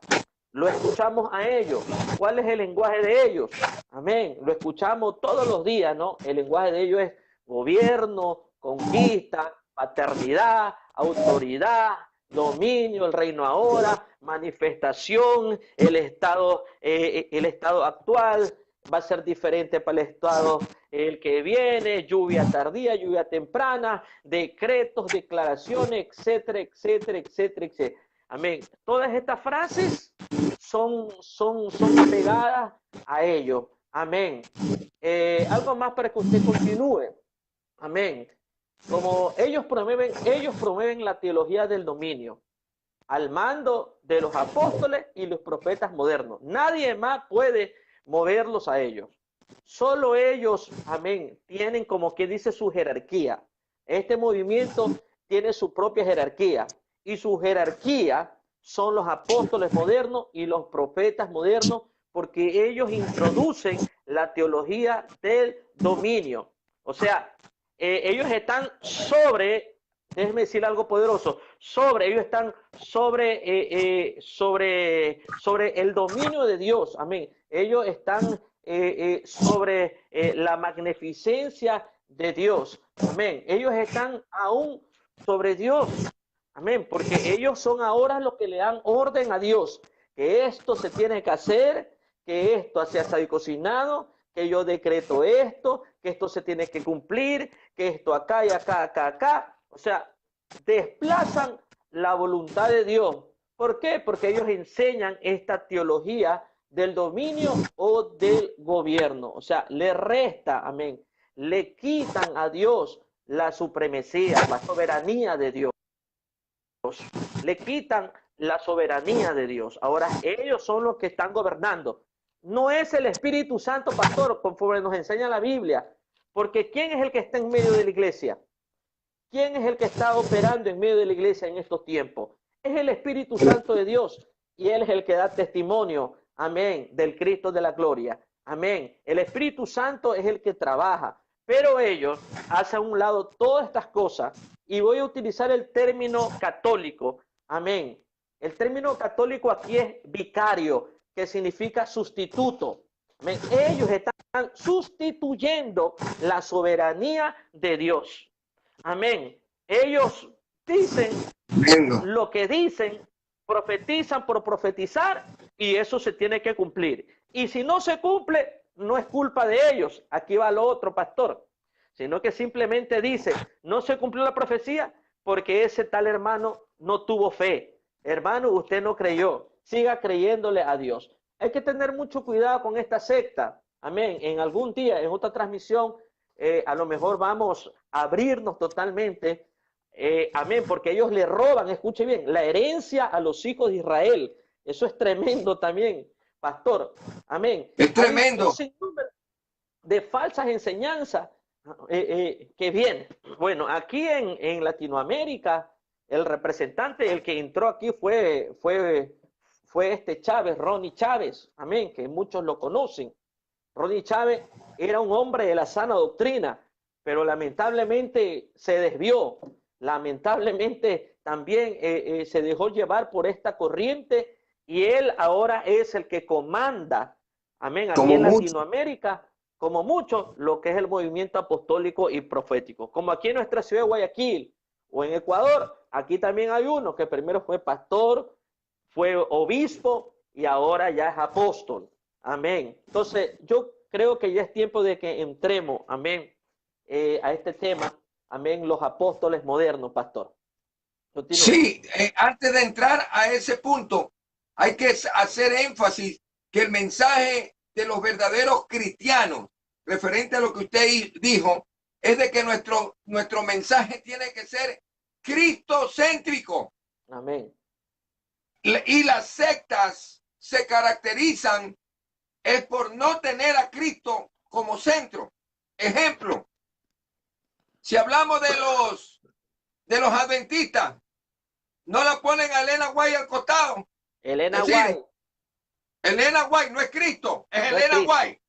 Lo escuchamos a ellos. ¿Cuál es el lenguaje de ellos? Amén. Lo escuchamos todos los días, ¿no? El lenguaje de ellos es gobierno, conquista, paternidad, autoridad, dominio, el reino ahora, manifestación, el estado actual va a ser diferente para el estado el que viene, lluvia tardía, lluvia temprana, decretos, declaraciones, etcétera, etcétera, etcétera, etcétera. Amén. Todas estas frases son pegadas a ello. Amén. Algo más para que usted continúe. Amén. Como ellos promueven la teología del dominio al mando de los apóstoles y los profetas modernos. Nadie más puede moverlos a ellos. Solo ellos, amén, tienen como que dice su jerarquía. Este movimiento tiene su propia jerarquía y su jerarquía son los apóstoles modernos y los profetas modernos porque ellos introducen la teología del dominio. O sea, ellos están sobre, déjenme decir algo poderoso, ellos están sobre el dominio de Dios, amén. Ellos están sobre la magnificencia de Dios, amén. Ellos están aún sobre Dios, amén, porque ellos son ahora los que le dan orden a Dios, que esto se tiene que hacer, que esto se ha estado cocinado, que yo decreto esto, que esto se tiene que cumplir, que esto acá y acá, acá, acá. O sea, desplazan la voluntad de Dios. ¿Por qué? Porque ellos enseñan esta teología del dominio o del gobierno. O sea, le resta, amén, le quitan a Dios la supremacía, la soberanía de Dios. Le quitan la soberanía de Dios. Ahora ellos son los que están gobernando. No es el Espíritu Santo, pastor, conforme nos enseña la Biblia. Porque ¿quién es el que está en medio de la iglesia? ¿Quién es el que está operando en medio de la iglesia en estos tiempos? Es el Espíritu Santo de Dios y Él es el que da testimonio, amén, del Cristo de la gloria. Amén. El Espíritu Santo es el que trabaja, pero ellos hacen a un lado todas estas cosas y voy a utilizar el término católico. Amén. El término católico aquí es vicario, que significa sustituto. Amén. Ellos están sustituyendo la soberanía de Dios. Amén. Ellos dicen lo que dicen, profetizan por profetizar y eso se tiene que cumplir. Y si no se cumple, no es culpa de ellos. Aquí va lo otro, pastor. Sino que simplemente dice, no se cumplió la profecía porque ese tal hermano no tuvo fe. Hermano, usted no creyó. Siga creyéndole a Dios. Hay que tener mucho cuidado con esta secta. Amén. En algún día, en otra transmisión, a lo mejor vamos a abrirnos totalmente, amén, porque ellos le roban, escuche bien, la herencia a los hijos de Israel. Eso es tremendo también, pastor, amén. Es tremendo. Hay un sinnúmero de falsas enseñanzas que vienen. Bueno, aquí en Latinoamérica, el representante, el que entró aquí fue este Chávez, Ronnie Chávez, amén, que muchos lo conocen. Ronnie Chávez era un hombre de la sana doctrina, pero lamentablemente se desvió, lamentablemente también se dejó llevar por esta corriente y él ahora es el que comanda, amén, aquí en Latinoamérica, como muchos, lo que es el movimiento apostólico y profético. Como aquí en nuestra ciudad de Guayaquil o en Ecuador, aquí también hay uno que primero fue pastor, fue obispo y ahora ya es apóstol. Amén. Entonces, yo creo que ya es tiempo de que entremos, amén, a este tema, amén, los apóstoles modernos, pastor. Continúa. Sí, antes de entrar a ese punto, hay que hacer énfasis que el mensaje de los verdaderos cristianos, referente a lo que usted dijo, es de que nuestro mensaje tiene que ser cristocéntrico. Amén. Y las sectas se caracterizan es por no tener a Cristo como centro. Ejemplo, si hablamos de los adventistas, no la ponen a Elena White al costado. Elena White. Elena White no es Cristo, es no Elena es White.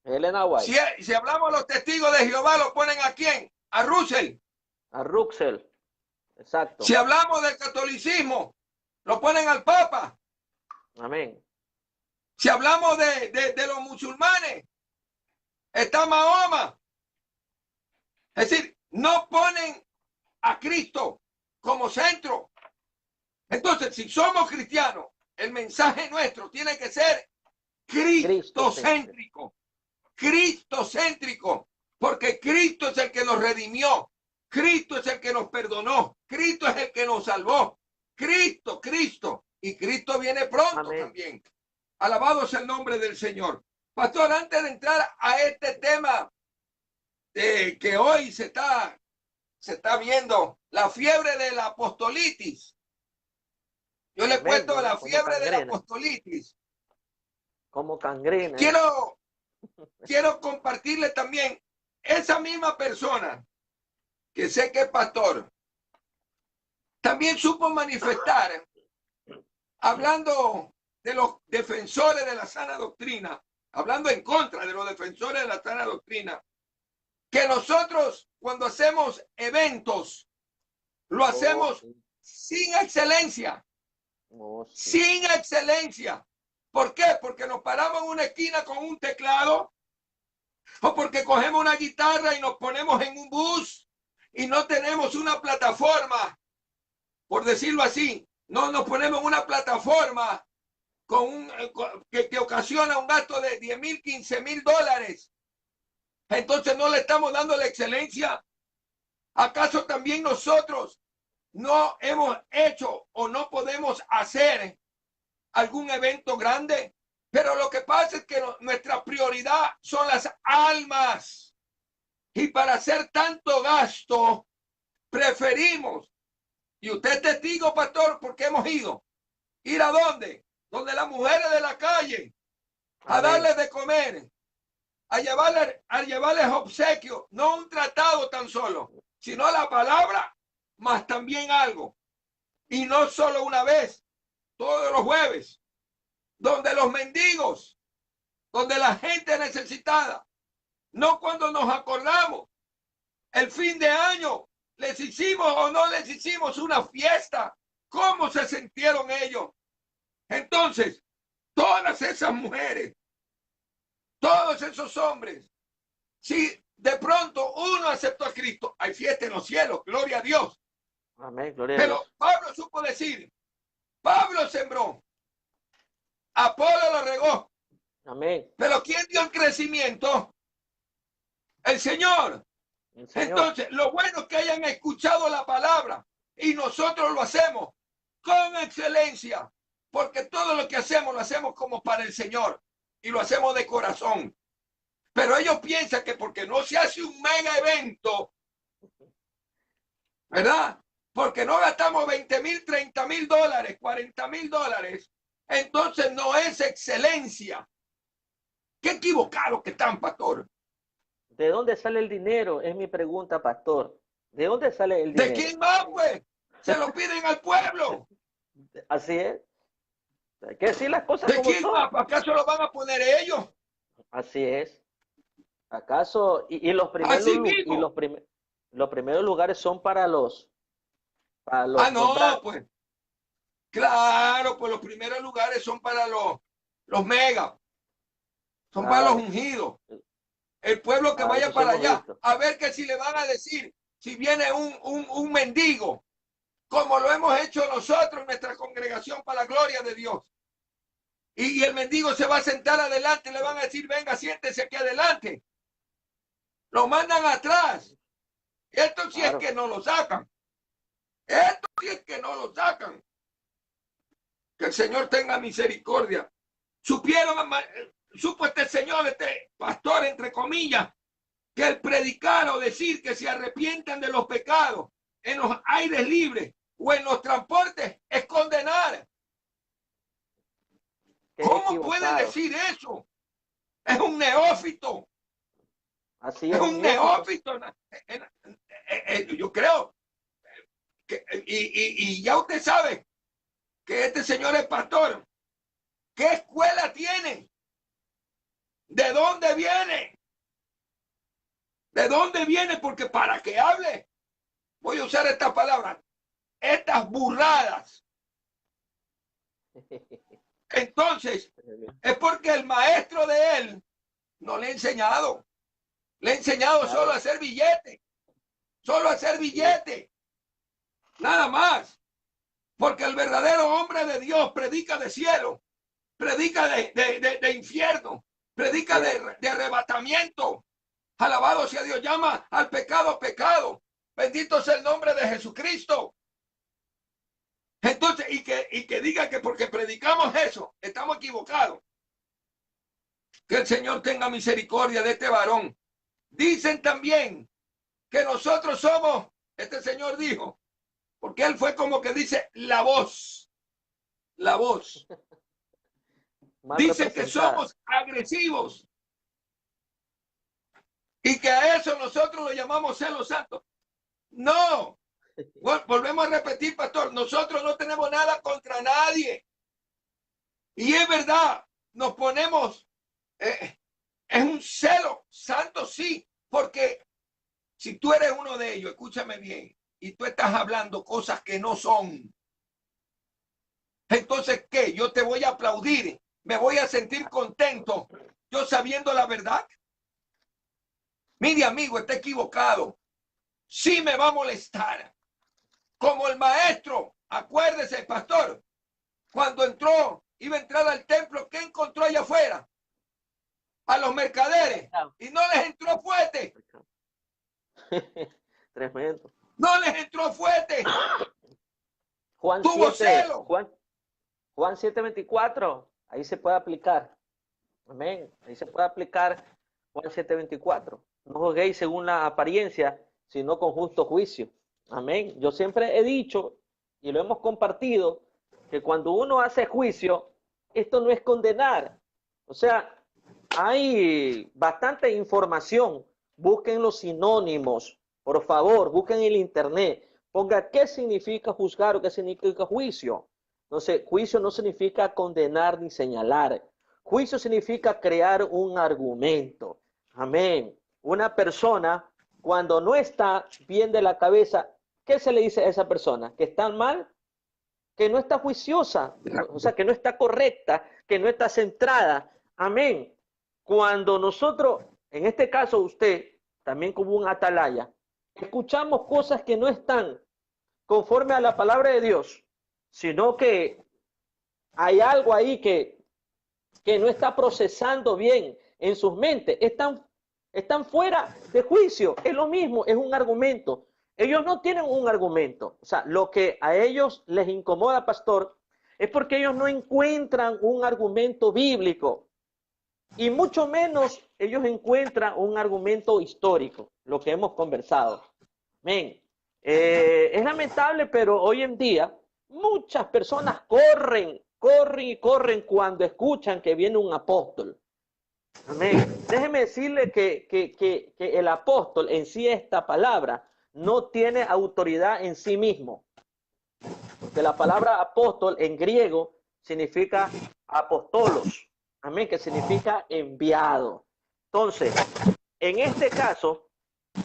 Elena White. Si hablamos de los testigos de Jehová, ¿lo ponen a quién? A Russell. A Russell. Exacto. Si hablamos del catolicismo, lo ponen al Papa. Amén. Si hablamos de los musulmanes, está Mahoma. Es decir, no ponen a Cristo como centro. Entonces, si somos cristianos, el mensaje nuestro tiene que ser cristocéntrico. Cristocéntrico. Porque Cristo es el que nos redimió. Cristo es el que nos perdonó. Cristo es el que nos salvó. Cristo. Y Cristo viene pronto. Amén. También. Alabado sea el nombre del Señor. Pastor, antes de entrar a este tema que hoy se está viendo, la fiebre de la apostolitis. Yo le cuento la fiebre de la apostolitis. Como cangrena. Quiero quiero compartirle también esa misma persona que sé que es pastor, también supo manifestar, hablando de los defensores de la sana doctrina, hablando en contra de los defensores de la sana doctrina, que nosotros cuando hacemos eventos, lo hacemos sin excelencia, sin excelencia. ¿Por qué? Porque nos paramos en una esquina con un teclado, o porque cogemos una guitarra y nos ponemos en un bus y no tenemos una plataforma, por decirlo así, no nos ponemos en una plataforma que ocasiona un gasto de 10,000, 15,000 dólares. Entonces no le estamos dando la excelencia. ¿Acaso también nosotros no hemos hecho o no podemos hacer algún evento grande? Pero lo que pasa es que nuestra prioridad son las almas. Y para hacer tanto gasto, preferimos, y usted es testigo, pastor, porque hemos ido. ¿Ir a dónde? Donde las mujeres de la calle, a darles de comer, a llevarles obsequios, no un tratado tan solo, sino la palabra, más también algo. Y no solo una vez, todos los jueves, donde los mendigos, donde la gente necesitada, no cuando nos acordamos, el fin de año, les hicimos o no les hicimos una fiesta, ¿cómo se sintieron ellos? Entonces, todas esas mujeres, todos esos hombres, si de pronto uno aceptó a Cristo, hay fiesta en los cielos, gloria a Dios. Amén, gloria a Pero Dios. Pablo supo decir, Pablo sembró, Apolo lo regó. Amén. Pero ¿quién dio el crecimiento? El Señor. Entonces, lo bueno es que hayan escuchado la palabra y nosotros lo hacemos con excelencia, porque todo lo que hacemos lo hacemos como para el Señor y lo hacemos de corazón. Pero ellos piensan que porque no se hace un mega evento, ¿verdad? Porque no gastamos 20,000, 30,000 dólares, 40,000 dólares, entonces no es excelencia. Qué equivocado que están, pastor. ¿De dónde sale el dinero? Es mi pregunta, pastor. ¿De dónde sale el dinero? ¿De quién más, pues? Se lo piden al pueblo. Así es. Hay que decir las cosas ¿De como quién son. más? ¿Acaso lo van a poner ellos? Así es. ¿Acaso? Y los primeros lugares son para los no, nombrados. pues. Claro, pues los primeros lugares son para los megas. Son para los ungidos. El pueblo que vaya para allá. A ver que si le van a decir, si viene un mendigo, como lo hemos hecho nosotros en nuestra congregación para la gloria de Dios. Y el mendigo se va a sentar adelante, le van a decir, venga, siéntese aquí adelante. Lo mandan atrás. Esto sí es que no lo sacan. Esto sí es que no lo sacan. Que el Señor tenga misericordia. Supo este señor, este pastor, entre comillas, que el predicar o decir que se arrepientan de los pecados en los aires libres o en los transportes es condenar. ¿Cómo puede decir eso? Es un neófito. Así es un neófito. Yo creo que, y ya usted sabe que este señor es pastor. ¿Qué escuela tiene? ¿De dónde viene? ¿De dónde viene? Porque para que hable, voy a usar estas palabras, estas burradas. Entonces, es porque el maestro de él no le ha enseñado. Le ha enseñado solo a hacer billete. Solo a hacer billete. Nada más. Porque el verdadero hombre de Dios predica de cielo. Predica de infierno. Predica de arrebatamiento. Alabado sea Dios. Llama al pecado pecado. Bendito sea el nombre de Jesucristo. Entonces, y que diga que porque predicamos eso, estamos equivocados. Que el Señor tenga misericordia de este varón. Dicen también que nosotros somos, este señor dijo, porque él fue como que dice la voz. La voz. Dice que somos agresivos. Y que a eso nosotros lo llamamos celo santo. No. Volvemos a repetir, pastor, nosotros no tenemos nada contra nadie. Y es verdad, nos ponemos, es un celo santo, sí, porque si tú eres uno de ellos, escúchame bien, y tú estás hablando cosas que no son, entonces, ¿qué? Yo te voy a aplaudir, me voy a sentir contento, yo sabiendo la verdad. Mire, amigo, está equivocado. Sí me va a molestar. Como el maestro, acuérdese, pastor, cuando entró, iba a entrar al templo, ¿qué encontró allá afuera? A los mercaderes. Y no les entró fuerte. Tremendo. No les entró fuerte. Juan Tuvo 7, celo. Juan 7:24, ahí se puede aplicar. Amén. Ahí se puede aplicar Juan 7:24. No juzguéis según la apariencia, sino con justo juicio. Amén. Yo siempre he dicho, y lo hemos compartido, que cuando uno hace juicio, esto no es condenar. O sea, hay bastante información. Busquen los sinónimos, por favor, busquen en el internet. Ponga qué significa juzgar o qué significa juicio. Entonces, juicio no significa condenar ni señalar. Juicio significa crear un argumento. Amén. Una persona, cuando no está bien de la cabeza, ¿qué se le dice a esa persona? ¿Que está mal? Que no está juiciosa, o sea, que no está correcta, que no está centrada. Amén. Cuando nosotros, en este caso usted, también como un atalaya, escuchamos cosas que no están conforme a la palabra de Dios, sino que hay algo ahí que no está procesando bien en sus mentes, están fuera de juicio, es lo mismo, es un argumento. Ellos no tienen un argumento, o sea, lo que a ellos les incomoda, pastor, es porque ellos no encuentran un argumento bíblico y mucho menos ellos encuentran un argumento histórico, lo que hemos conversado. Amén. Es lamentable, pero hoy en día muchas personas corren cuando escuchan que viene un apóstol. Amén. Déjeme decirle que el apóstol en sí, esta palabra, no tiene autoridad en sí mismo. Porque la palabra apóstol en griego significa apostolos. Amén, que significa enviado. Entonces, en este caso,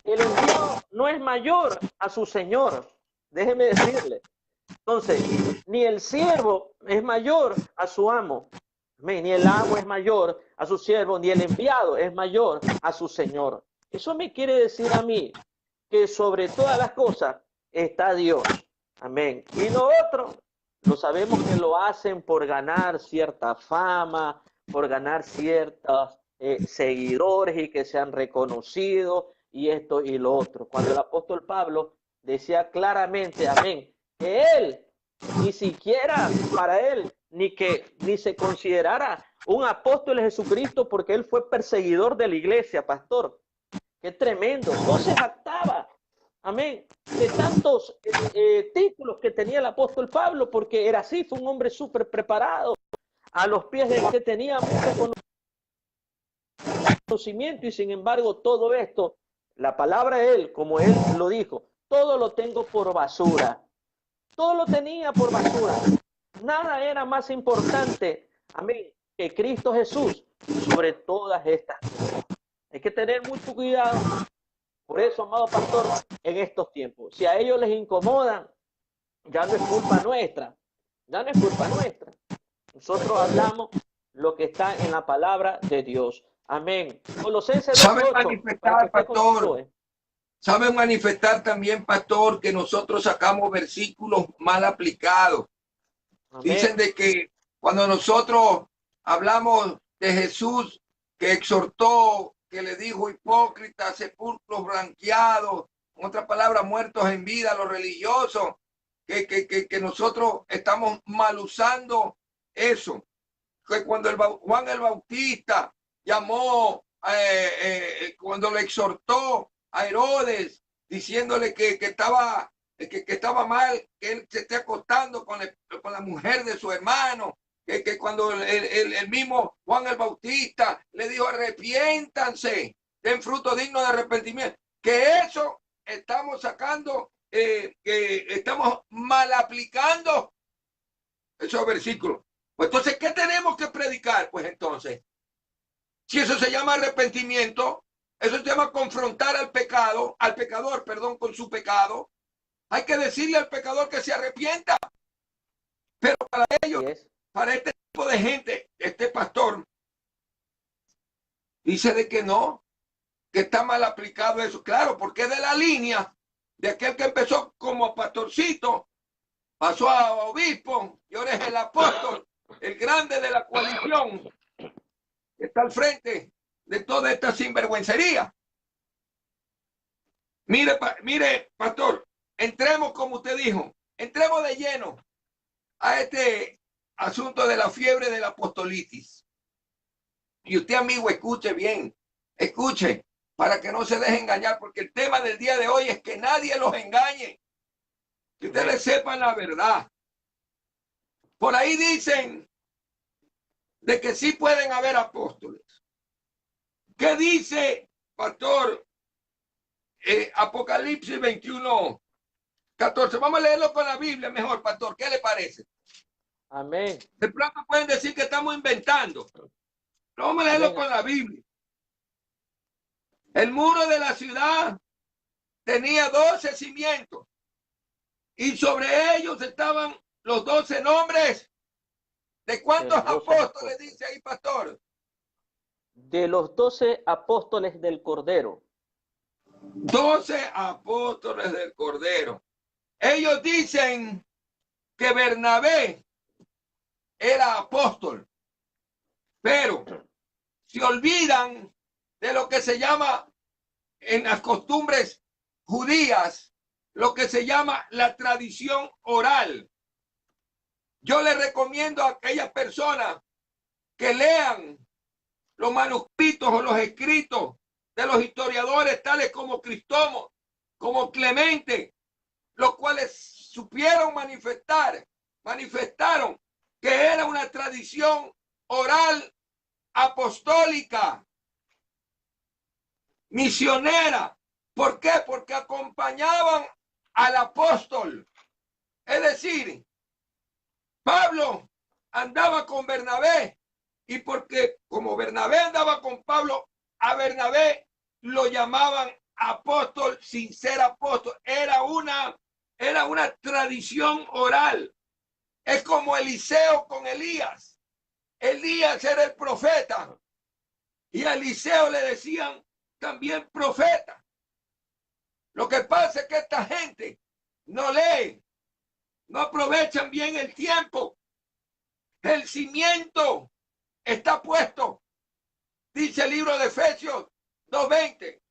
el enviado no es mayor a su señor. Déjeme decirle. Entonces, ni el siervo es mayor a su amo. Ni el amo es mayor a su siervo, ni el enviado es mayor a su señor. Eso me quiere decir a mí que sobre todas las cosas está Dios. Amén. Y lo otro, lo sabemos que lo hacen por ganar cierta fama, por ganar ciertos seguidores y que sean reconocidos y esto y lo otro. Cuando el apóstol Pablo decía claramente, amén, que él, ni siquiera para él, ni se considerara un apóstol de Jesucristo porque él fue perseguidor de la iglesia, pastor. Qué tremendo. No se jactaba, amén, de tantos títulos que tenía el apóstol Pablo, porque era así, fue un hombre súper preparado, a los pies de que tenía mucho conocimiento, y sin embargo todo esto, la palabra de él, como él lo dijo, todo lo tengo por basura. Todo lo tenía por basura. Nada era más importante, amén, que Cristo Jesús sobre todas estas cosas. Hay que tener mucho cuidado. Por eso, amado pastor, en estos tiempos, si a ellos les incomodan, ya no es culpa nuestra. Ya no es culpa nuestra. Nosotros hablamos lo que está en la palabra de Dios. Amén. Colosenses 2:8. ¿Sabe manifestar, pastor? ¿Sabe manifestar también, pastor, que nosotros sacamos versículos mal aplicados? Amén. Dicen de que cuando nosotros hablamos de Jesús, que exhortó, que le dijo hipócritas, sepulcros blanqueados, en otras palabras, muertos en vida a los religiosos, que nosotros estamos mal usando eso. Que cuando Juan el Bautista llamó, cuando le exhortó a Herodes, diciéndole que estaba mal, que él se esté acostando con la mujer de su hermano, que cuando el mismo Juan el Bautista le dijo arrepiéntanse, den fruto digno de arrepentimiento. Que eso estamos sacando, que estamos mal aplicando esos versículos. Pues entonces, ¿qué tenemos que predicar? Pues entonces, si eso se llama arrepentimiento, eso se llama confrontar al pecado, al pecador, perdón, con su pecado. Hay que decirle al pecador que se arrepienta. Pero para ellos, para este tipo de gente, este pastor dice de que no, que está mal aplicado eso. Claro, porque es de la línea de aquel que empezó como pastorcito, pasó a obispo y ahora es el apóstol, el grande de la coalición, que está al frente de toda esta sinvergüencería. Mire, pastor, entremos, como usted dijo, entremos de lleno a este asunto de la fiebre de la apostolitis. Y usted, amigo, escuche bien, escuche, para que no se deje engañar, porque el tema del día de hoy es que nadie los engañe, que ustedes sepan la verdad. Por ahí dicen de que sí pueden haber apóstoles. ¿Qué dice, pastor? Apocalipsis 21, 14. Vamos a leerlo con la Biblia mejor, pastor. ¿Qué le parece? Amén. De pronto pueden decir que estamos inventando. Pero vamos a leerlo con la Biblia. El muro de la ciudad tenía 12 cimientos y sobre ellos estaban los 12 nombres. ¿De cuántos apóstoles dice ahí, pastor? De los 12 apóstoles del Cordero. 12 apóstoles del Cordero. Ellos dicen que Bernabé era apóstol, pero se olvidan de lo que se llama en las costumbres judías, lo que se llama la tradición oral. Yo les recomiendo a aquellas personas que lean los manuscritos o los escritos de los historiadores tales como Cristómono, como Clemente, los cuales supieron manifestaron que era una tradición oral apostólica, misionera. ¿Por qué? Porque acompañaban al apóstol. Es decir, Pablo andaba con Bernabé y porque como Bernabé andaba con Pablo, a Bernabé lo llamaban apóstol sin ser apóstol. Era una tradición oral. Es como Eliseo con Elías. Elías era el profeta y a Eliseo le decían también profeta. Lo que pasa es que esta gente no lee, no aprovechan bien el tiempo. El cimiento está puesto, dice el libro de Efesios 2:20.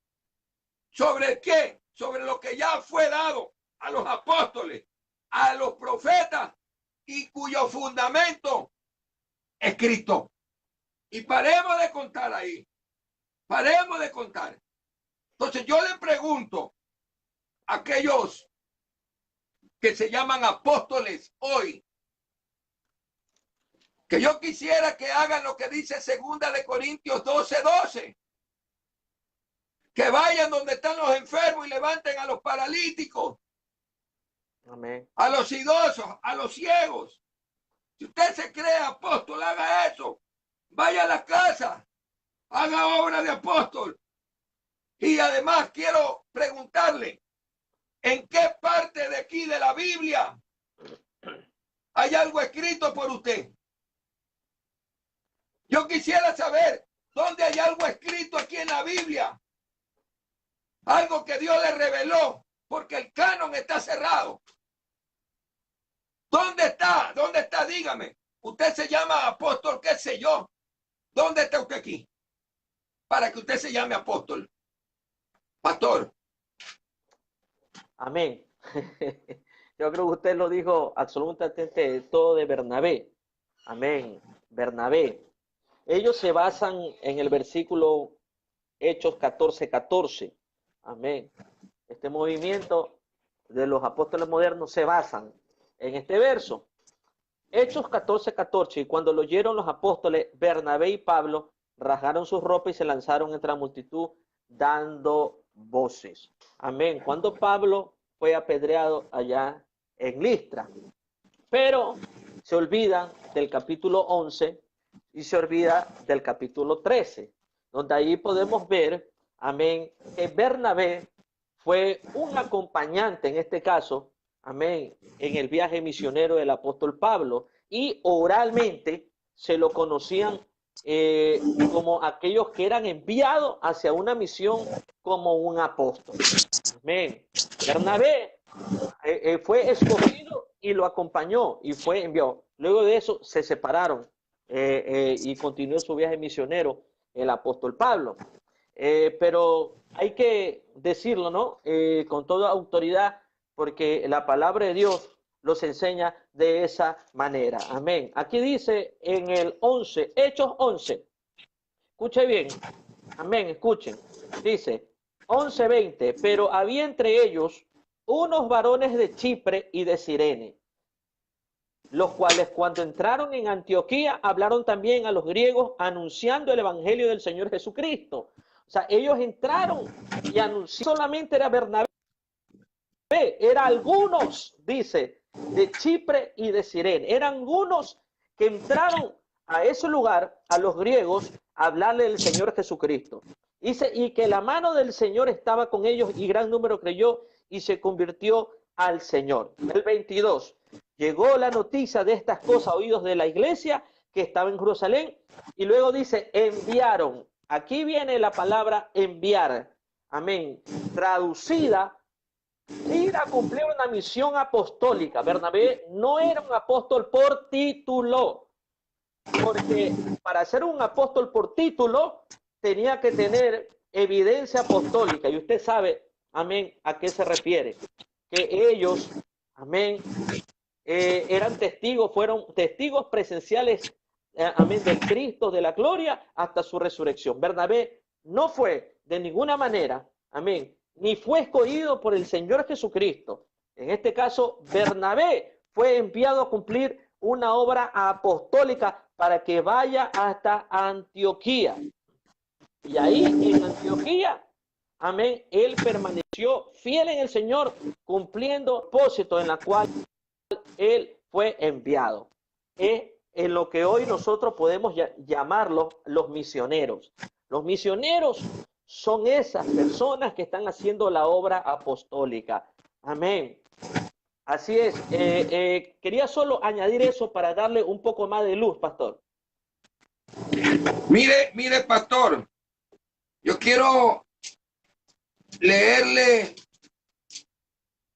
¿Sobre qué? Sobre lo que ya fue dado a los apóstoles, a los profetas y cuyo fundamento es Cristo. Y paremos de contar ahí. Paremos de contar. Entonces yo le pregunto a aquellos que se llaman apóstoles hoy, que yo quisiera que hagan lo que dice 2 Corintios 12:12. Que vayan donde están los enfermos y levanten a los paralíticos. Amén. A los idosos, a los ciegos. Si usted se cree apóstol, haga eso. Vaya a la casa, haga obra de apóstol. Y además quiero preguntarle, ¿en qué parte de aquí de la Biblia hay algo escrito por usted? Yo quisiera saber dónde hay algo escrito aquí en la Biblia. Algo que Dios le reveló, porque el canon está cerrado. ¿Dónde está? ¿Dónde está? Dígame. Usted se llama apóstol, qué sé yo. ¿Dónde está usted aquí? Para que usted se llame apóstol. Pastor. Amén. Yo creo que usted lo dijo absolutamente todo de Bernabé. Amén. Bernabé. Ellos se basan en el versículo Hechos 14:14. Amén. Este movimiento de los apóstoles modernos se basan en este verso. Hechos 14:14. Y cuando lo oyeron los apóstoles, Bernabé y Pablo rasgaron sus ropas y se lanzaron entre la multitud dando voces. Amén. Cuando Pablo fue apedreado allá en Listra. Pero se olvida del capítulo 11 y se olvida del capítulo 13, donde ahí podemos ver, amén, que Bernabé fue un acompañante en este caso, amén, en el viaje misionero del apóstol Pablo, y oralmente se lo conocían como aquellos que eran enviados hacia una misión como un apóstol. Amén. Bernabé fue escogido y lo acompañó y fue enviado. Luego de eso se separaron y continuó su viaje misionero el apóstol Pablo. Pero hay que decirlo, ¿no? Con toda autoridad, porque la palabra de Dios los enseña de esa manera. Amén. Aquí dice en el 11, Hechos 11. Escuche bien. Amén, escuchen. Dice 11:20, pero había entre ellos unos varones de Chipre y de Cirene, los cuales cuando entraron en Antioquía hablaron también a los griegos anunciando el evangelio del Señor Jesucristo. O sea, ellos entraron y anunciaron, solamente era Bernabé, era algunos, dice, de Chipre y de Cirene. Eran algunos que entraron a ese lugar, a los griegos, a hablarle del Señor Jesucristo. Dice, y que la mano del Señor estaba con ellos y gran número creyó y se convirtió al Señor. El 22. Llegó la noticia de estas cosas a oídos de la iglesia que estaba en Jerusalén, y luego dice, enviaron. Aquí viene la palabra enviar. Amén. Traducida, ir a cumplir una misión apostólica. Bernabé no era un apóstol por título, porque para ser un apóstol por título tenía que tener evidencia apostólica, y usted sabe, amén, a qué se refiere. Que ellos, amén, eran testigos, fueron testigos presenciales, amén, del Cristo, de la gloria, hasta su resurrección. Bernabé no fue de ninguna manera, amén, ni fue escogido por el Señor Jesucristo. En este caso, Bernabé fue enviado a cumplir una obra apostólica para que vaya hasta Antioquía. Y ahí en Antioquía, amén, él permaneció fiel en el Señor, cumpliendo el propósito en la cual él fue enviado. Es en lo que hoy nosotros podemos llamarlos los misioneros. Los misioneros son esas personas que están haciendo la obra apostólica. Amén. Así es. Quería solo añadir eso para darle un poco más de luz, pastor. Mire, pastor, yo quiero leerle,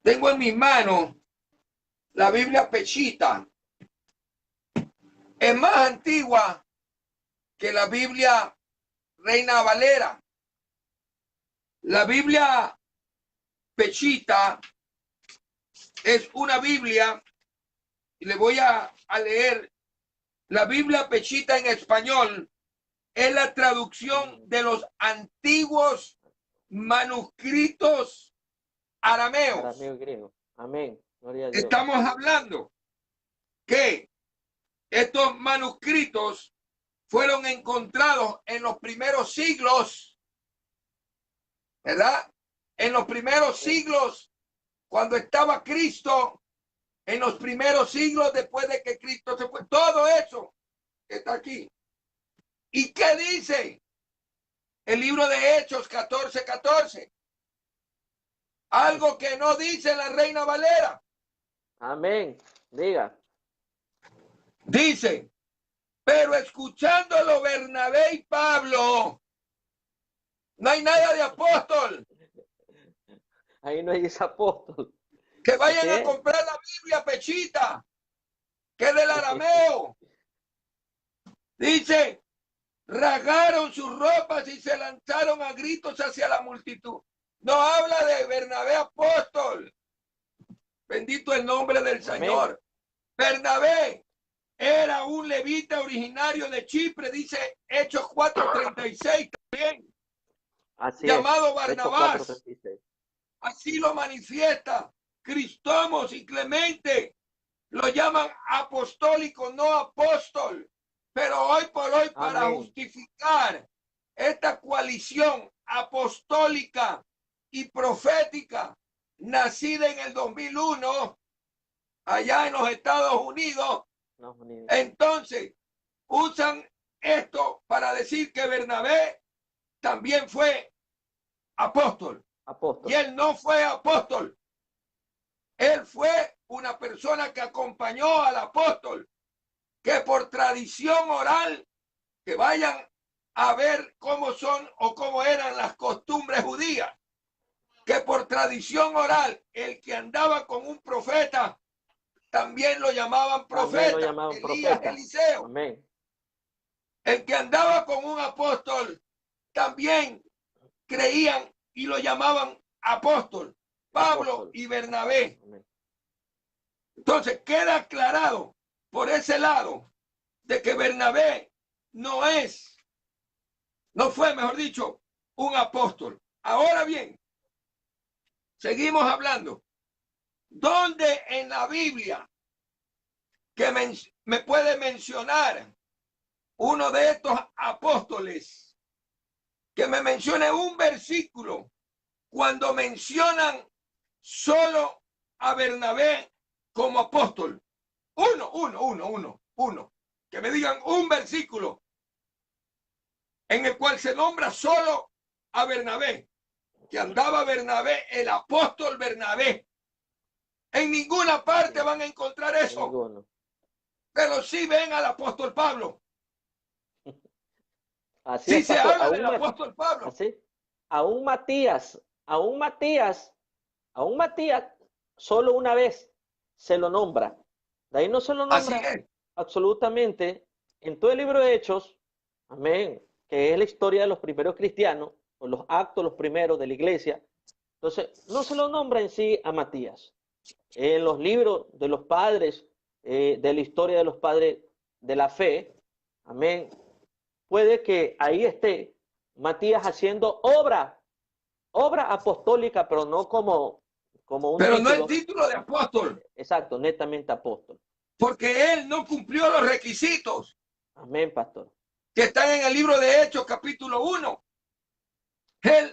tengo en mis manos la Biblia Peshitta. Es más antigua que la Biblia Reina Valera. La Biblia Peshitta es una Biblia, y le voy a leer. La Biblia Peshitta en español es la traducción de los antiguos manuscritos arameos. Arameo y griego. Amén. Gloria a Dios. Estamos hablando que estos manuscritos fueron encontrados en los primeros siglos, ¿verdad? En los primeros siglos, cuando estaba Cristo, en los primeros siglos después de que Cristo se fue. Todo eso está aquí. ¿Y qué dice el libro de Hechos 14:14? Algo que no dice la Reina Valera. Amén. Diga. Dice, pero escuchándolo Bernabé y Pablo, no hay nada de apóstol. Ahí no dice apóstol. Que vayan a comprar la Biblia Peshitta, que es del arameo. Dice, rasgaron sus ropas y se lanzaron a gritos hacia la multitud. No habla de Bernabé apóstol. Bendito el nombre del Señor. Bernabé era un levita originario de Chipre, dice Hechos 4:36 también. Así llamado es. Barnabás. Así lo manifiesta Cristómos y Clemente. Lo llaman apostólico, no apóstol. Pero hoy por hoy, para justificar esta coalición apostólica y profética, nacida en el 2001, allá en los Estados Unidos, entonces usan esto para decir que Bernabé también fue apóstol. Y él no fue apóstol. Él fue una persona que acompañó al apóstol, que por tradición oral, que vayan a ver cómo son o cómo eran las costumbres judías, que por tradición oral, el que andaba con un profeta, también lo llamaban profeta, Elías, Eliseo. Amén. El que andaba con un apóstol, también creían y lo llamaban apóstol, Pablo y Bernabé. Amén. Entonces queda aclarado por ese lado de que Bernabé no fue, mejor dicho, un apóstol. Ahora bien, seguimos hablando. ¿Dónde en la Biblia que me puede mencionar uno de estos apóstoles, que me mencione un versículo cuando mencionan solo a Bernabé como apóstol? Uno. Que me digan un versículo en el cual se nombra solo a Bernabé, que andaba Bernabé, el apóstol Bernabé. En ninguna parte van a encontrar eso. Pero sí ven al apóstol Pablo. Así sí se habla del apóstol Pablo. Así. Aún Matías, solo una vez se lo nombra. De ahí no se lo nombra absolutamente en todo el libro de Hechos, amén, que es la historia de los primeros cristianos, o los actos, los primeros de la iglesia. Entonces, no se lo nombra en sí a Matías. En los libros de los padres, de la historia de los padres de la fe, amén, puede que ahí esté Matías haciendo obra apostólica, pero no como un pero título. No el título de apóstol. Exacto, netamente apóstol. Porque él no cumplió los requisitos. Amén, pastor. Que están en el libro de Hechos, capítulo 1.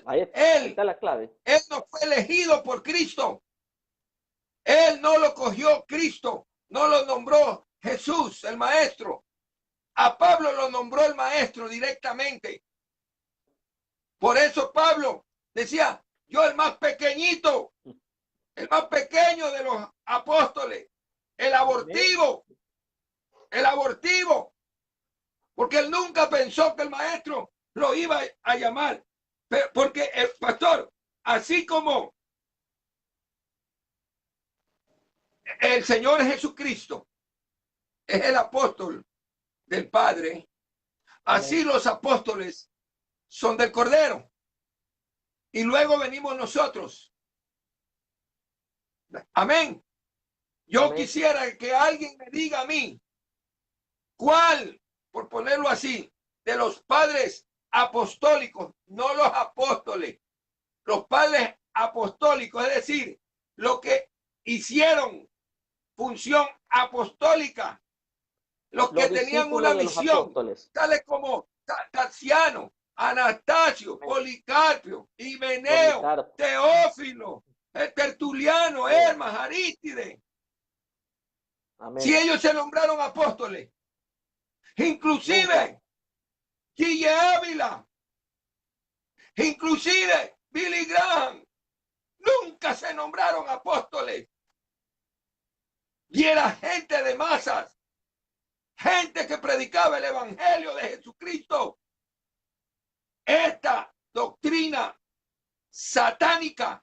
Ahí está la clave. Él no fue elegido por Cristo. Él no lo cogió Cristo. No lo nombró Jesús, el maestro. A Pablo lo nombró el maestro directamente. Por eso Pablo decía, yo el más pequeñito, el más pequeño de los apóstoles, el abortivo, porque él nunca pensó que el maestro lo iba a llamar. Porque el pastor, así como el Señor Jesucristo es el apóstol del Padre, así los apóstoles son del Cordero. Y luego venimos nosotros. Amén. Yo quisiera que alguien me diga a mí cuál, por ponerlo así, de los padres apostólicos, no los apóstoles, los padres apostólicos, es decir, lo que hicieron función apostólica, los que tenían una misión, tales como Taciano, Anastasio, Policarpio, Himeneo, Teófilo, Tertuliano, Hermas, Arístide. Si ellos se nombraron apóstoles, inclusive Guille Ávila, inclusive Billy Graham, nunca se nombraron apóstoles. Y era gente de masas, gente que predicaba el evangelio de Jesucristo. Esta doctrina satánica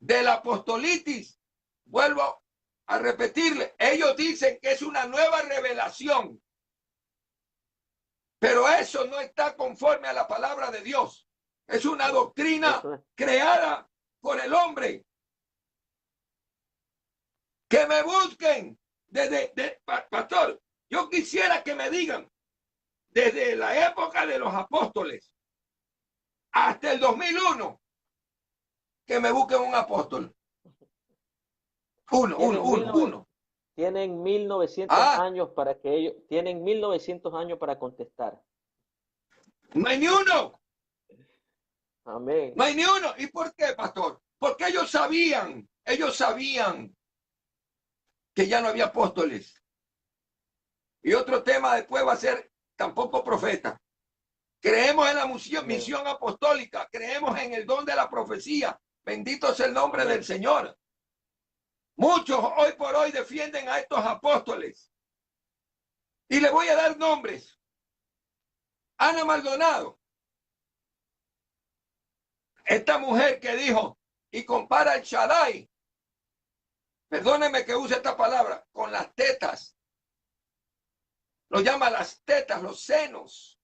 de la apostolitis, vuelvo a repetirle, ellos dicen que es una nueva revelación, pero eso no está conforme a la palabra de Dios. Es una doctrina creada por el hombre. Que me busquen pastor, yo quisiera que me digan desde la época de los apóstoles hasta el 2001 que me busquen un apóstol. Uno. Tienen 1900 años para que ellos, tienen 1900 años para contestar. No hay ni uno. Amén. No hay ni uno. ¿Y por qué, pastor? Porque ellos sabían que ya no había apóstoles. Y otro tema después va a ser tampoco profeta. Creemos en la misión apostólica, creemos en el don de la profecía. Bendito sea el nombre del Señor. Muchos hoy por hoy defienden a estos apóstoles. Y le voy a dar nombres. Ana Maldonado, esta mujer que dijo y compara el Shaddai, perdónenme que use esta palabra, con las tetas. Lo llama las tetas, los senos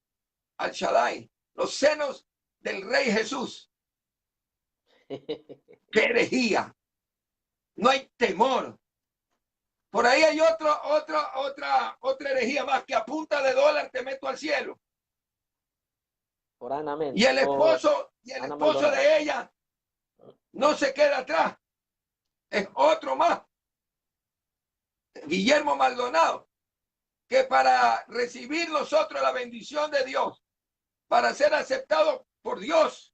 al Shaddai, los senos del Rey Jesús. ¡Qué herejía! No hay temor. Por ahí hay otra herejía más, que a punta de dólar te meto al cielo. Por Ana Méndez. Y el esposo de ella no se queda atrás. Es otro más. Guillermo Maldonado, que para recibir nosotros la bendición de Dios, para ser aceptados por Dios,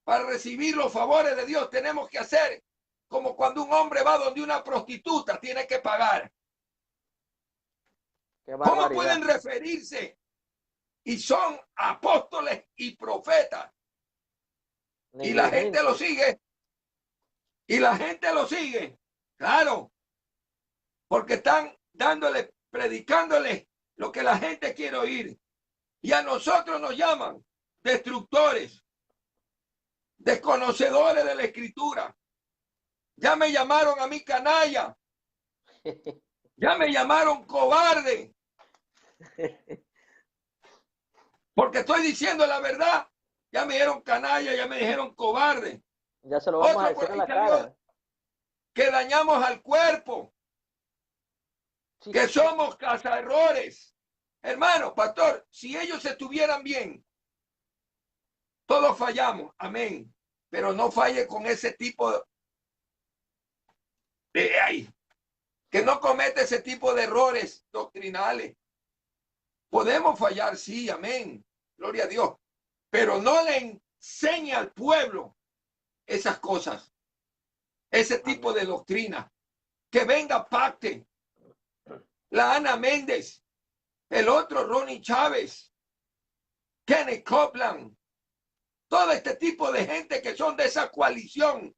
para recibir los favores de Dios, tenemos que hacer como cuando un hombre va donde una prostituta, tiene que pagar. ¿Cómo pueden referirse? Y son apóstoles y profetas. Y la gente lo sigue. Y la gente lo sigue. Claro. Porque están dándole, predicándole lo que la gente quiere oír. Y a nosotros nos llaman destructores, desconocedores de la escritura. Ya me llamaron a mí canalla. Ya me llamaron cobarde. Porque estoy diciendo la verdad. Ya me dijeron canalla, ya me dijeron cobarde. Ya se lo vamos a decir en la cara. Que dañamos al cuerpo. Sí, que somos cazaerrores. Hermano, pastor, si ellos estuvieran bien, todos fallamos. Amén. Pero no falle con ese tipo de ahí. Que no comete ese tipo de errores doctrinales. Podemos fallar, sí, amén. Gloria a Dios. Pero no le enseña al pueblo esas cosas. Ese tipo de doctrina. Que venga Pacte, la Ana Méndez, el otro Ronnie Chávez, Kenneth Copeland, todo este tipo de gente que son de esa coalición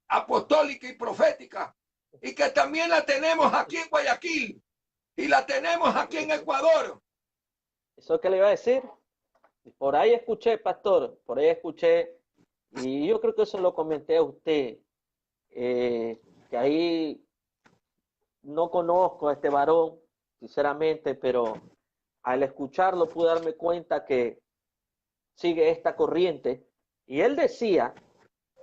apostólica y profética, y que también la tenemos aquí en Guayaquil y la tenemos aquí en Ecuador. ¿Eso qué le iba a decir? Por ahí escuché, pastor, por ahí escuché, y yo creo que eso lo comenté a usted, que ahí no conozco a este varón, sinceramente, pero al escucharlo pude darme cuenta que sigue esta corriente. Y él decía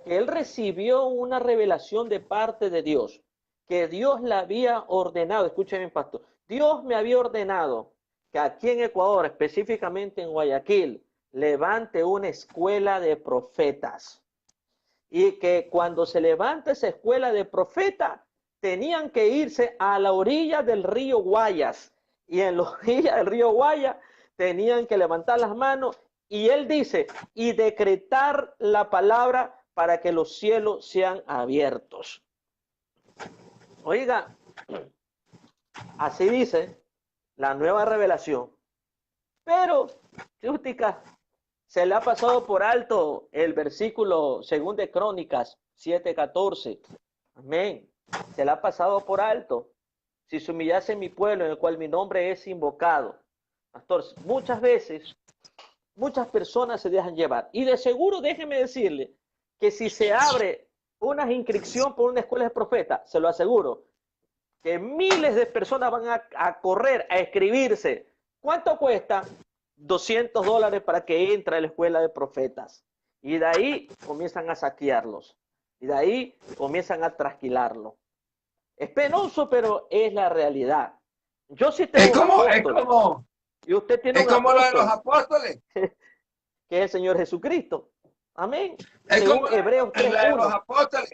que él recibió una revelación de parte de Dios, que Dios le había ordenado, escúcheme, pastor, Dios me había ordenado que aquí en Ecuador, específicamente en Guayaquil, levante una escuela de profetas. Y que cuando se levanta esa escuela de profetas, tenían que irse a la orilla del río Guayas. Y en la orilla del río Guayas tenían que levantar las manos. Y él dice, y decretar la palabra para que los cielos sean abiertos. Oiga, así dice la nueva revelación. Pero, chútica, se le ha pasado por alto el versículo 2 de Crónicas 7:14. Amén. Se le ha pasado por alto. Si se humillase mi pueblo en el cual mi nombre es invocado. Pastor, muchas veces, muchas personas se dejan llevar. Y de seguro, déjeme decirle, que si se abre una inscripción por una escuela de profetas, se lo aseguro, que miles de personas van a correr a escribirse. ¿Cuánto cuesta? $200 para que entre a la escuela de profetas. Y de ahí comienzan a saquearlos. Y de ahí comienzan a trasquilarlo. Es penoso, pero es la realidad. Yo sí tengo como y usted tiene es como lo de los apóstoles. Que es el Señor Jesucristo. Amén. Es según como Hebreos 3:1. De los apóstoles.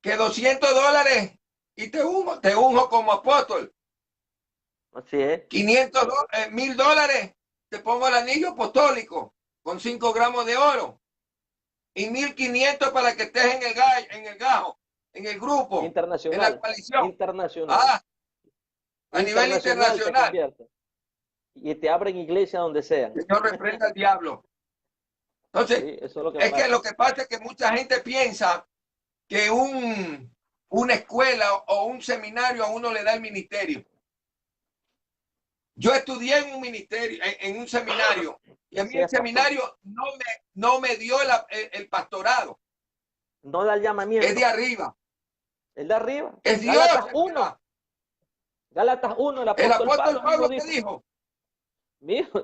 Que $200 y te unjo como apóstol. Así es. $500, $1,000 te pongo el anillo apostólico. con 5 gramos de oro. Y 1.500 para que estés en el gajo, en el grupo, en la coalición. Internacional. A nivel internacional. Te convierte. Y te abren iglesia donde sea. Señor, reprenda al diablo. Entonces, sí, eso es que lo que pasa es que mucha gente piensa que una escuela o un seminario a uno le da el ministerio. Yo estudié en un ministerio, en un seminario, y a mí el seminario no me dio el pastorado. No da el llamamiento. Es de arriba. Es de arriba. Es Dios. Gálatas 1. Gálatas 1, el apóstol Pablo ¿qué dijo?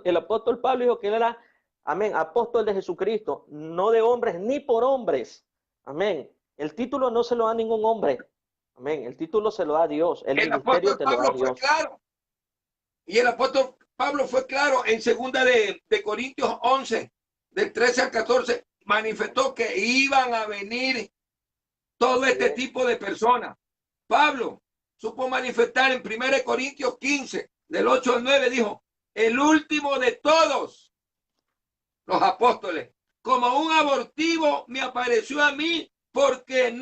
El apóstol Pablo dijo que él era, amén, apóstol de Jesucristo, no de hombres ni por hombres. Amén. El título no se lo da a ningún hombre. Amén. El título se lo da a Dios. El ministerio te lo da a Dios. Claro. Y el apóstol Pablo fue claro en 2 de Corintios 11, del 13 al 14, manifestó que iban a venir todo este tipo de personas. Pablo supo manifestar en 1 Corintios 15, del 8 al 9, dijo, el último de todos los apóstoles, como un abortivo me apareció a mí porque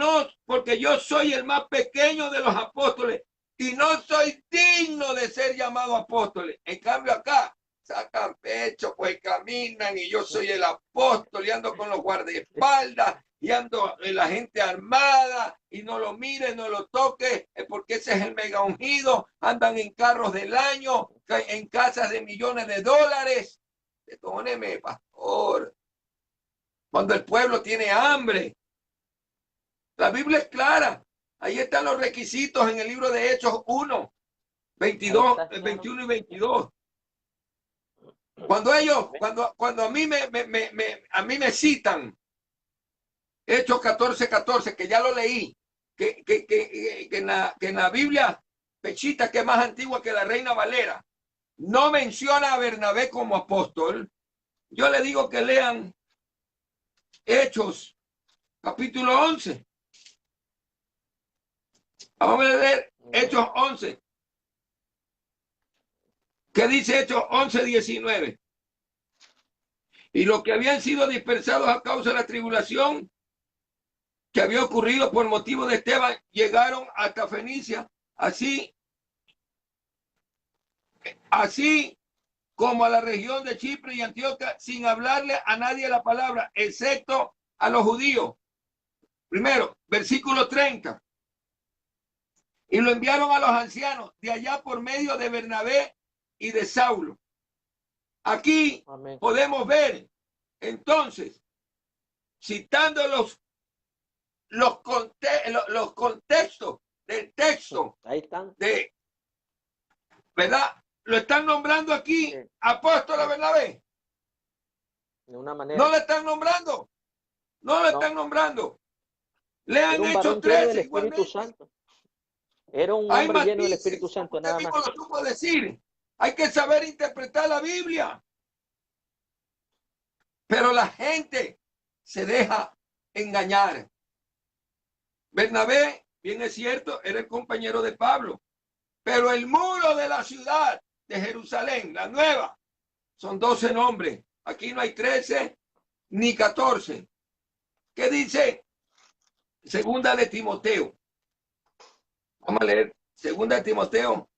yo soy el más pequeño de los apóstoles y no soy digno de ser llamado apóstoles. En cambio acá sacan pecho, pues caminan y yo soy el apóstol y ando con los guardaespaldas y ando en la gente armada y no lo mire, no lo toque, porque ese es el mega ungido. Andan en carros del año, en casas de millones de dólares. Perdóneme, pastor. Cuando el pueblo tiene hambre. La Biblia es clara. Ahí están los requisitos en el libro de Hechos 1, 22, 21 y 22. Cuando a mí me citan Hechos 14, 14, que ya lo leí, que en la Biblia pechita, que es más antigua que la Reina Valera, no menciona a Bernabé como apóstol, yo le digo que lean Hechos, capítulo 11. Vamos a leer Hechos 11. ¿Qué dice Hechos 11, 19? Y los que habían sido dispersados a causa de la tribulación que había ocurrido por motivo de Esteban, llegaron hasta Fenicia, así como a la región de Chipre y Antioquia, sin hablarle a nadie la palabra, excepto a los judíos. Primero, versículo 30. Y lo enviaron a los ancianos de allá por medio de Bernabé y de Saulo. Aquí Amén. Podemos ver, entonces, citando los contextos del texto, ahí están. ¿Verdad? Lo están nombrando aquí, sí. Apóstol a Bernabé. De una manera. No le están nombrando. No le están nombrando. Lean Hechos 13. Espíritu Santo. Era un hombre lleno del Espíritu Santo, nada más. Lo supo decir. Hay que saber interpretar la Biblia. Pero la gente se deja engañar. Bernabé, bien es cierto, era el compañero de Pablo. Pero el muro de la ciudad de Jerusalén, la nueva, son 12 nombres. Aquí no hay 13 ni 14. ¿Qué dice? Segunda de Timoteo. Vamos a leer Segunda de Timoteo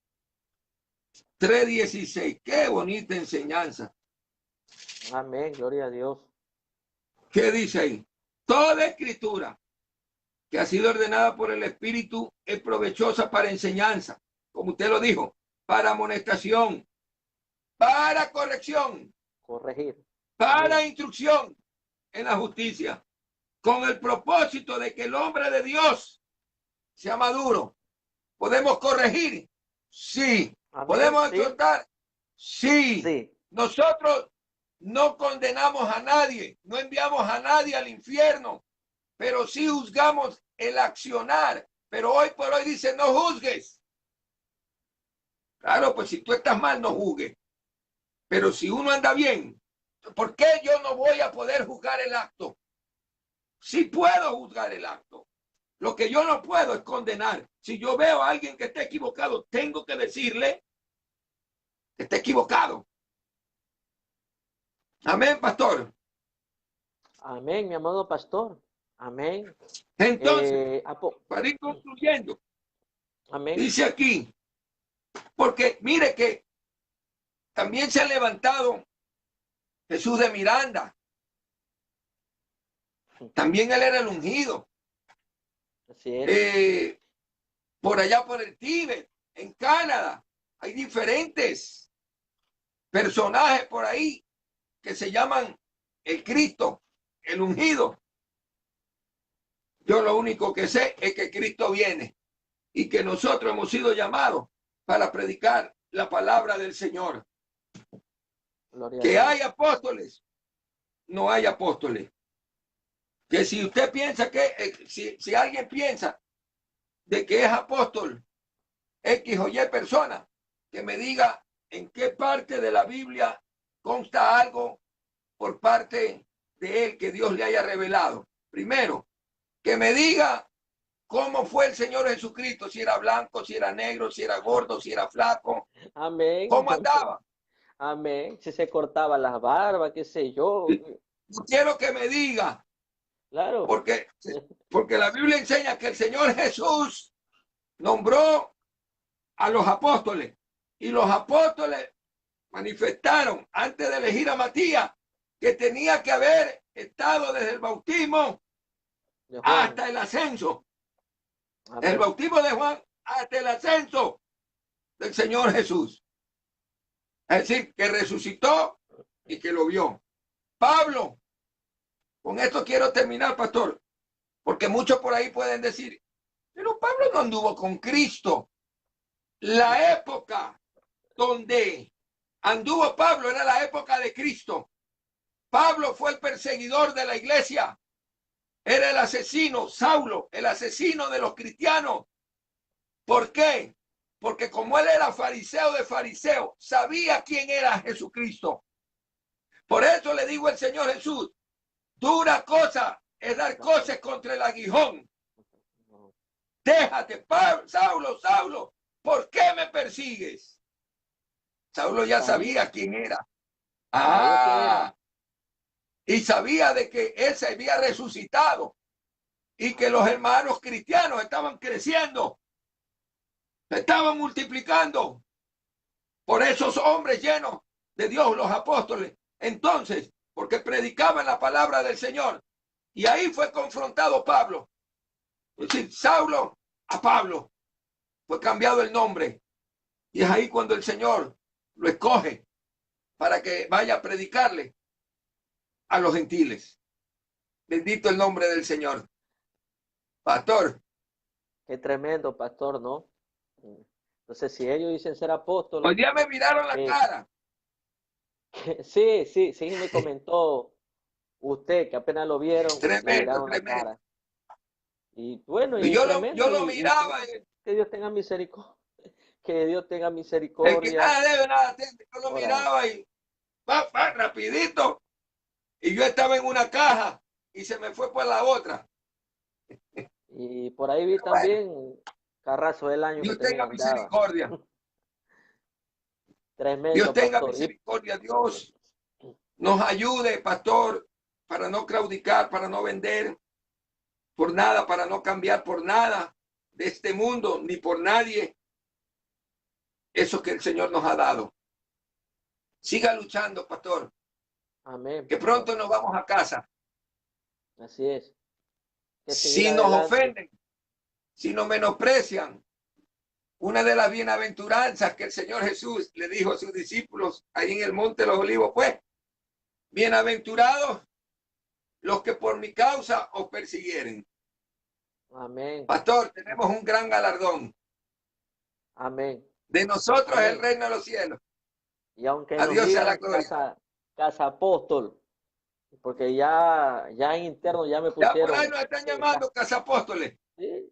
3:16. Qué bonita enseñanza. Amén, gloria a Dios. ¿Qué dice ahí? Toda escritura que ha sido ordenada por el Espíritu es provechosa para enseñanza, como usted lo dijo, para amonestación, para corrección, corregir, para instrucción en la justicia, con el propósito de que el hombre de Dios sea maduro. ¿Podemos corregir? Sí. Amén. ¿Podemos exhortar? Sí. Sí. Nosotros no condenamos a nadie, no enviamos a nadie al infierno, pero sí juzgamos el accionar. Pero hoy por hoy dice, no juzgues. Claro, pues si tú estás mal, no juzgues. Pero si uno anda bien, ¿por qué yo no voy a poder juzgar el acto? Sí puedo juzgar el acto. Lo que yo no puedo es condenar. Si yo veo a alguien que está equivocado, tengo que decirle que está equivocado. Amén, pastor. Amén, mi amado pastor. Amén. Entonces, para ir Mm. concluyendo, Amén. dice aquí, porque mire que también se ha levantado Jesús de Miranda. También él era el ungido. Así es. Por allá por el Tíbet, en Canadá, hay diferentes personajes por ahí que se llaman el Cristo, el ungido. Yo lo único que sé es que Cristo viene y que nosotros hemos sido llamados para predicar la palabra del Señor. Gloria a Que Dios. hay apóstoles, no hay apóstoles. Que si usted piensa que, si alguien piensa de que es apóstol X o Y persona, que me diga en qué parte de la Biblia consta algo por parte de él que Dios le haya revelado. Primero, que me diga cómo fue el Señor Jesucristo, si era blanco, si era negro, si era gordo, si era flaco, Amén. cómo andaba. Amén. Si se cortaba las barbas, qué sé yo. Yo quiero que me diga, Claro. porque la Biblia enseña que el Señor Jesús nombró a los apóstoles y los apóstoles manifestaron antes de elegir a Matías que tenía que haber estado desde el bautismo hasta el ascenso. Amén. El bautismo de Juan hasta el ascenso del Señor Jesús. Es decir, que resucitó y que lo vio. Pablo, con esto quiero terminar, pastor, porque muchos por ahí pueden decir, pero Pablo no anduvo con Cristo. La época donde anduvo Pablo era la época de Cristo. Pablo fue el perseguidor de la iglesia. Era el asesino, Saulo, el asesino de los cristianos. ¿Por qué? Porque como él era fariseo de fariseos, sabía quién era Jesucristo. Por eso le digo al Señor Jesús, dura cosa es dar cosas contra el aguijón. Déjate, Saulo, Saulo, ¿por qué me persigues? Saulo ya sabía quién era. Y sabía de que él se había resucitado y que los hermanos cristianos estaban creciendo, se estaban multiplicando por esos hombres llenos de Dios, los apóstoles. Entonces, porque predicaban la palabra del Señor. Y ahí fue confrontado Pablo. Es decir, Saulo a Pablo. Fue cambiado el nombre. Y es ahí cuando el Señor lo escoge para que vaya a predicarle a los gentiles. Bendito el nombre del Señor. Pastor. Qué tremendo, pastor, ¿no? Entonces, si ellos dicen ser apóstoles... Hoy día me miraron la cara. Sí, me comentó usted que apenas lo vieron. Tremendo, le miraron tremendo. La cara. Y bueno, y yo lo miraba. Que Dios tenga misericordia. Que Dios tenga misericordia. El que nada debe, nada teme. Yo lo miraba y rapidito. Y yo estaba en una caja y se me fue por la otra. Y por ahí vi también Carrazo del año. Dios tenga misericordia. Tremendo, Dios tenga pastor. misericordia. Dios nos ayude, pastor, para no claudicar, para no vender por nada, para no cambiar por nada de este mundo, ni por nadie. Eso que el Señor nos ha dado. Siga luchando, pastor. Amén. Que pronto nos vamos a casa. Así es. Si nos ofenden, si nos menosprecian, una de las bienaventuranzas que el Señor Jesús le dijo a sus discípulos ahí en el Monte de los Olivos fue, bienaventurados los que por mi causa os persiguieren. Amén. Pastor, tenemos un gran galardón. Amén. De nosotros Amén. Es el reino de los cielos. Y aunque a Dios sea la gloria. Casa apóstol, porque ya en interno ya me pusieron. Ya por ahí nos están llamando casa apóstoles. Sí,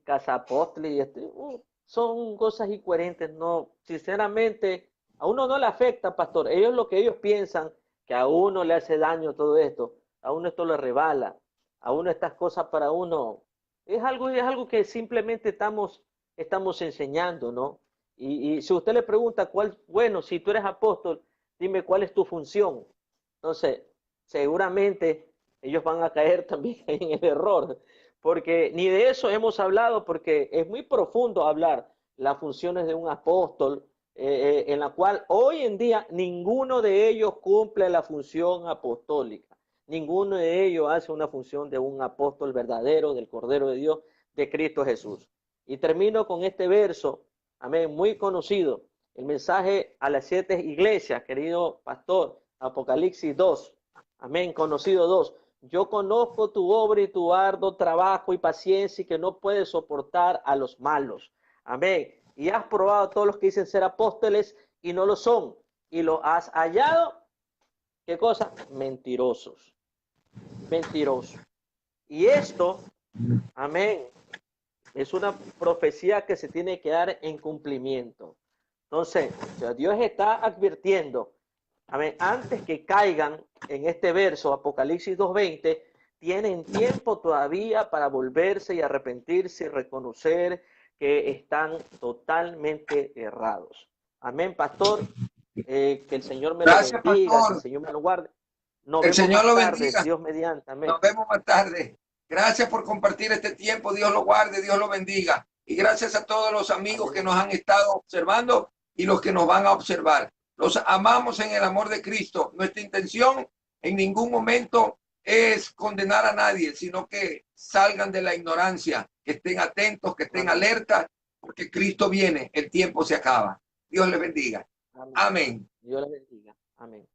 casa apóstoles y son cosas incoherentes, no, sinceramente, a uno no le afecta, pastor. Ellos lo que ellos piensan que a uno le hace daño todo esto, a uno esto le rebala, a uno estas cosas para uno es algo que simplemente estamos enseñando, ¿no? Y si usted le pregunta bueno, si tú eres apóstol, dime cuál es tu función. Entonces, seguramente ellos van a caer también en el error, porque ni de eso hemos hablado, porque es muy profundo hablar las funciones de un apóstol, en la cual hoy en día ninguno de ellos cumple la función apostólica. Ninguno de ellos hace una función de un apóstol verdadero, del Cordero de Dios, de Cristo Jesús. Y termino con este verso, amén, muy conocido, el mensaje a las 7 iglesias, querido pastor, Apocalipsis 2, amén, conocido 2. Yo conozco tu obra y tu arduo trabajo y paciencia y que no puedes soportar a los malos. Amén. Y has probado a todos los que dicen ser apóstoles y no lo son. Y lo has hallado, ¿qué cosa? Mentirosos. Mentirosos. Y esto, amén, es una profecía que se tiene que dar en cumplimiento. Entonces, Dios está advirtiendo, amén, antes que caigan en este verso, Apocalipsis 2:20, tienen tiempo todavía para volverse y arrepentirse y reconocer que están totalmente errados. Amén, pastor. Que el Señor me lo Gracias, bendiga, que el pastor. Señor me lo guarde. Nos El vemos Señor más lo tarde, bendiga. Dios mediante. Amén. Nos vemos más tarde. Gracias por compartir este tiempo. Dios lo guarde, Dios lo bendiga. Y gracias a todos los amigos que nos han estado observando y los que nos van a observar. Los amamos en el amor de Cristo. Nuestra intención en ningún momento es condenar a nadie, sino que salgan de la ignorancia, que estén atentos, que estén alertas, porque Cristo viene, el tiempo se acaba. Dios les bendiga. Amén. Amén. Dios les bendiga. Amén.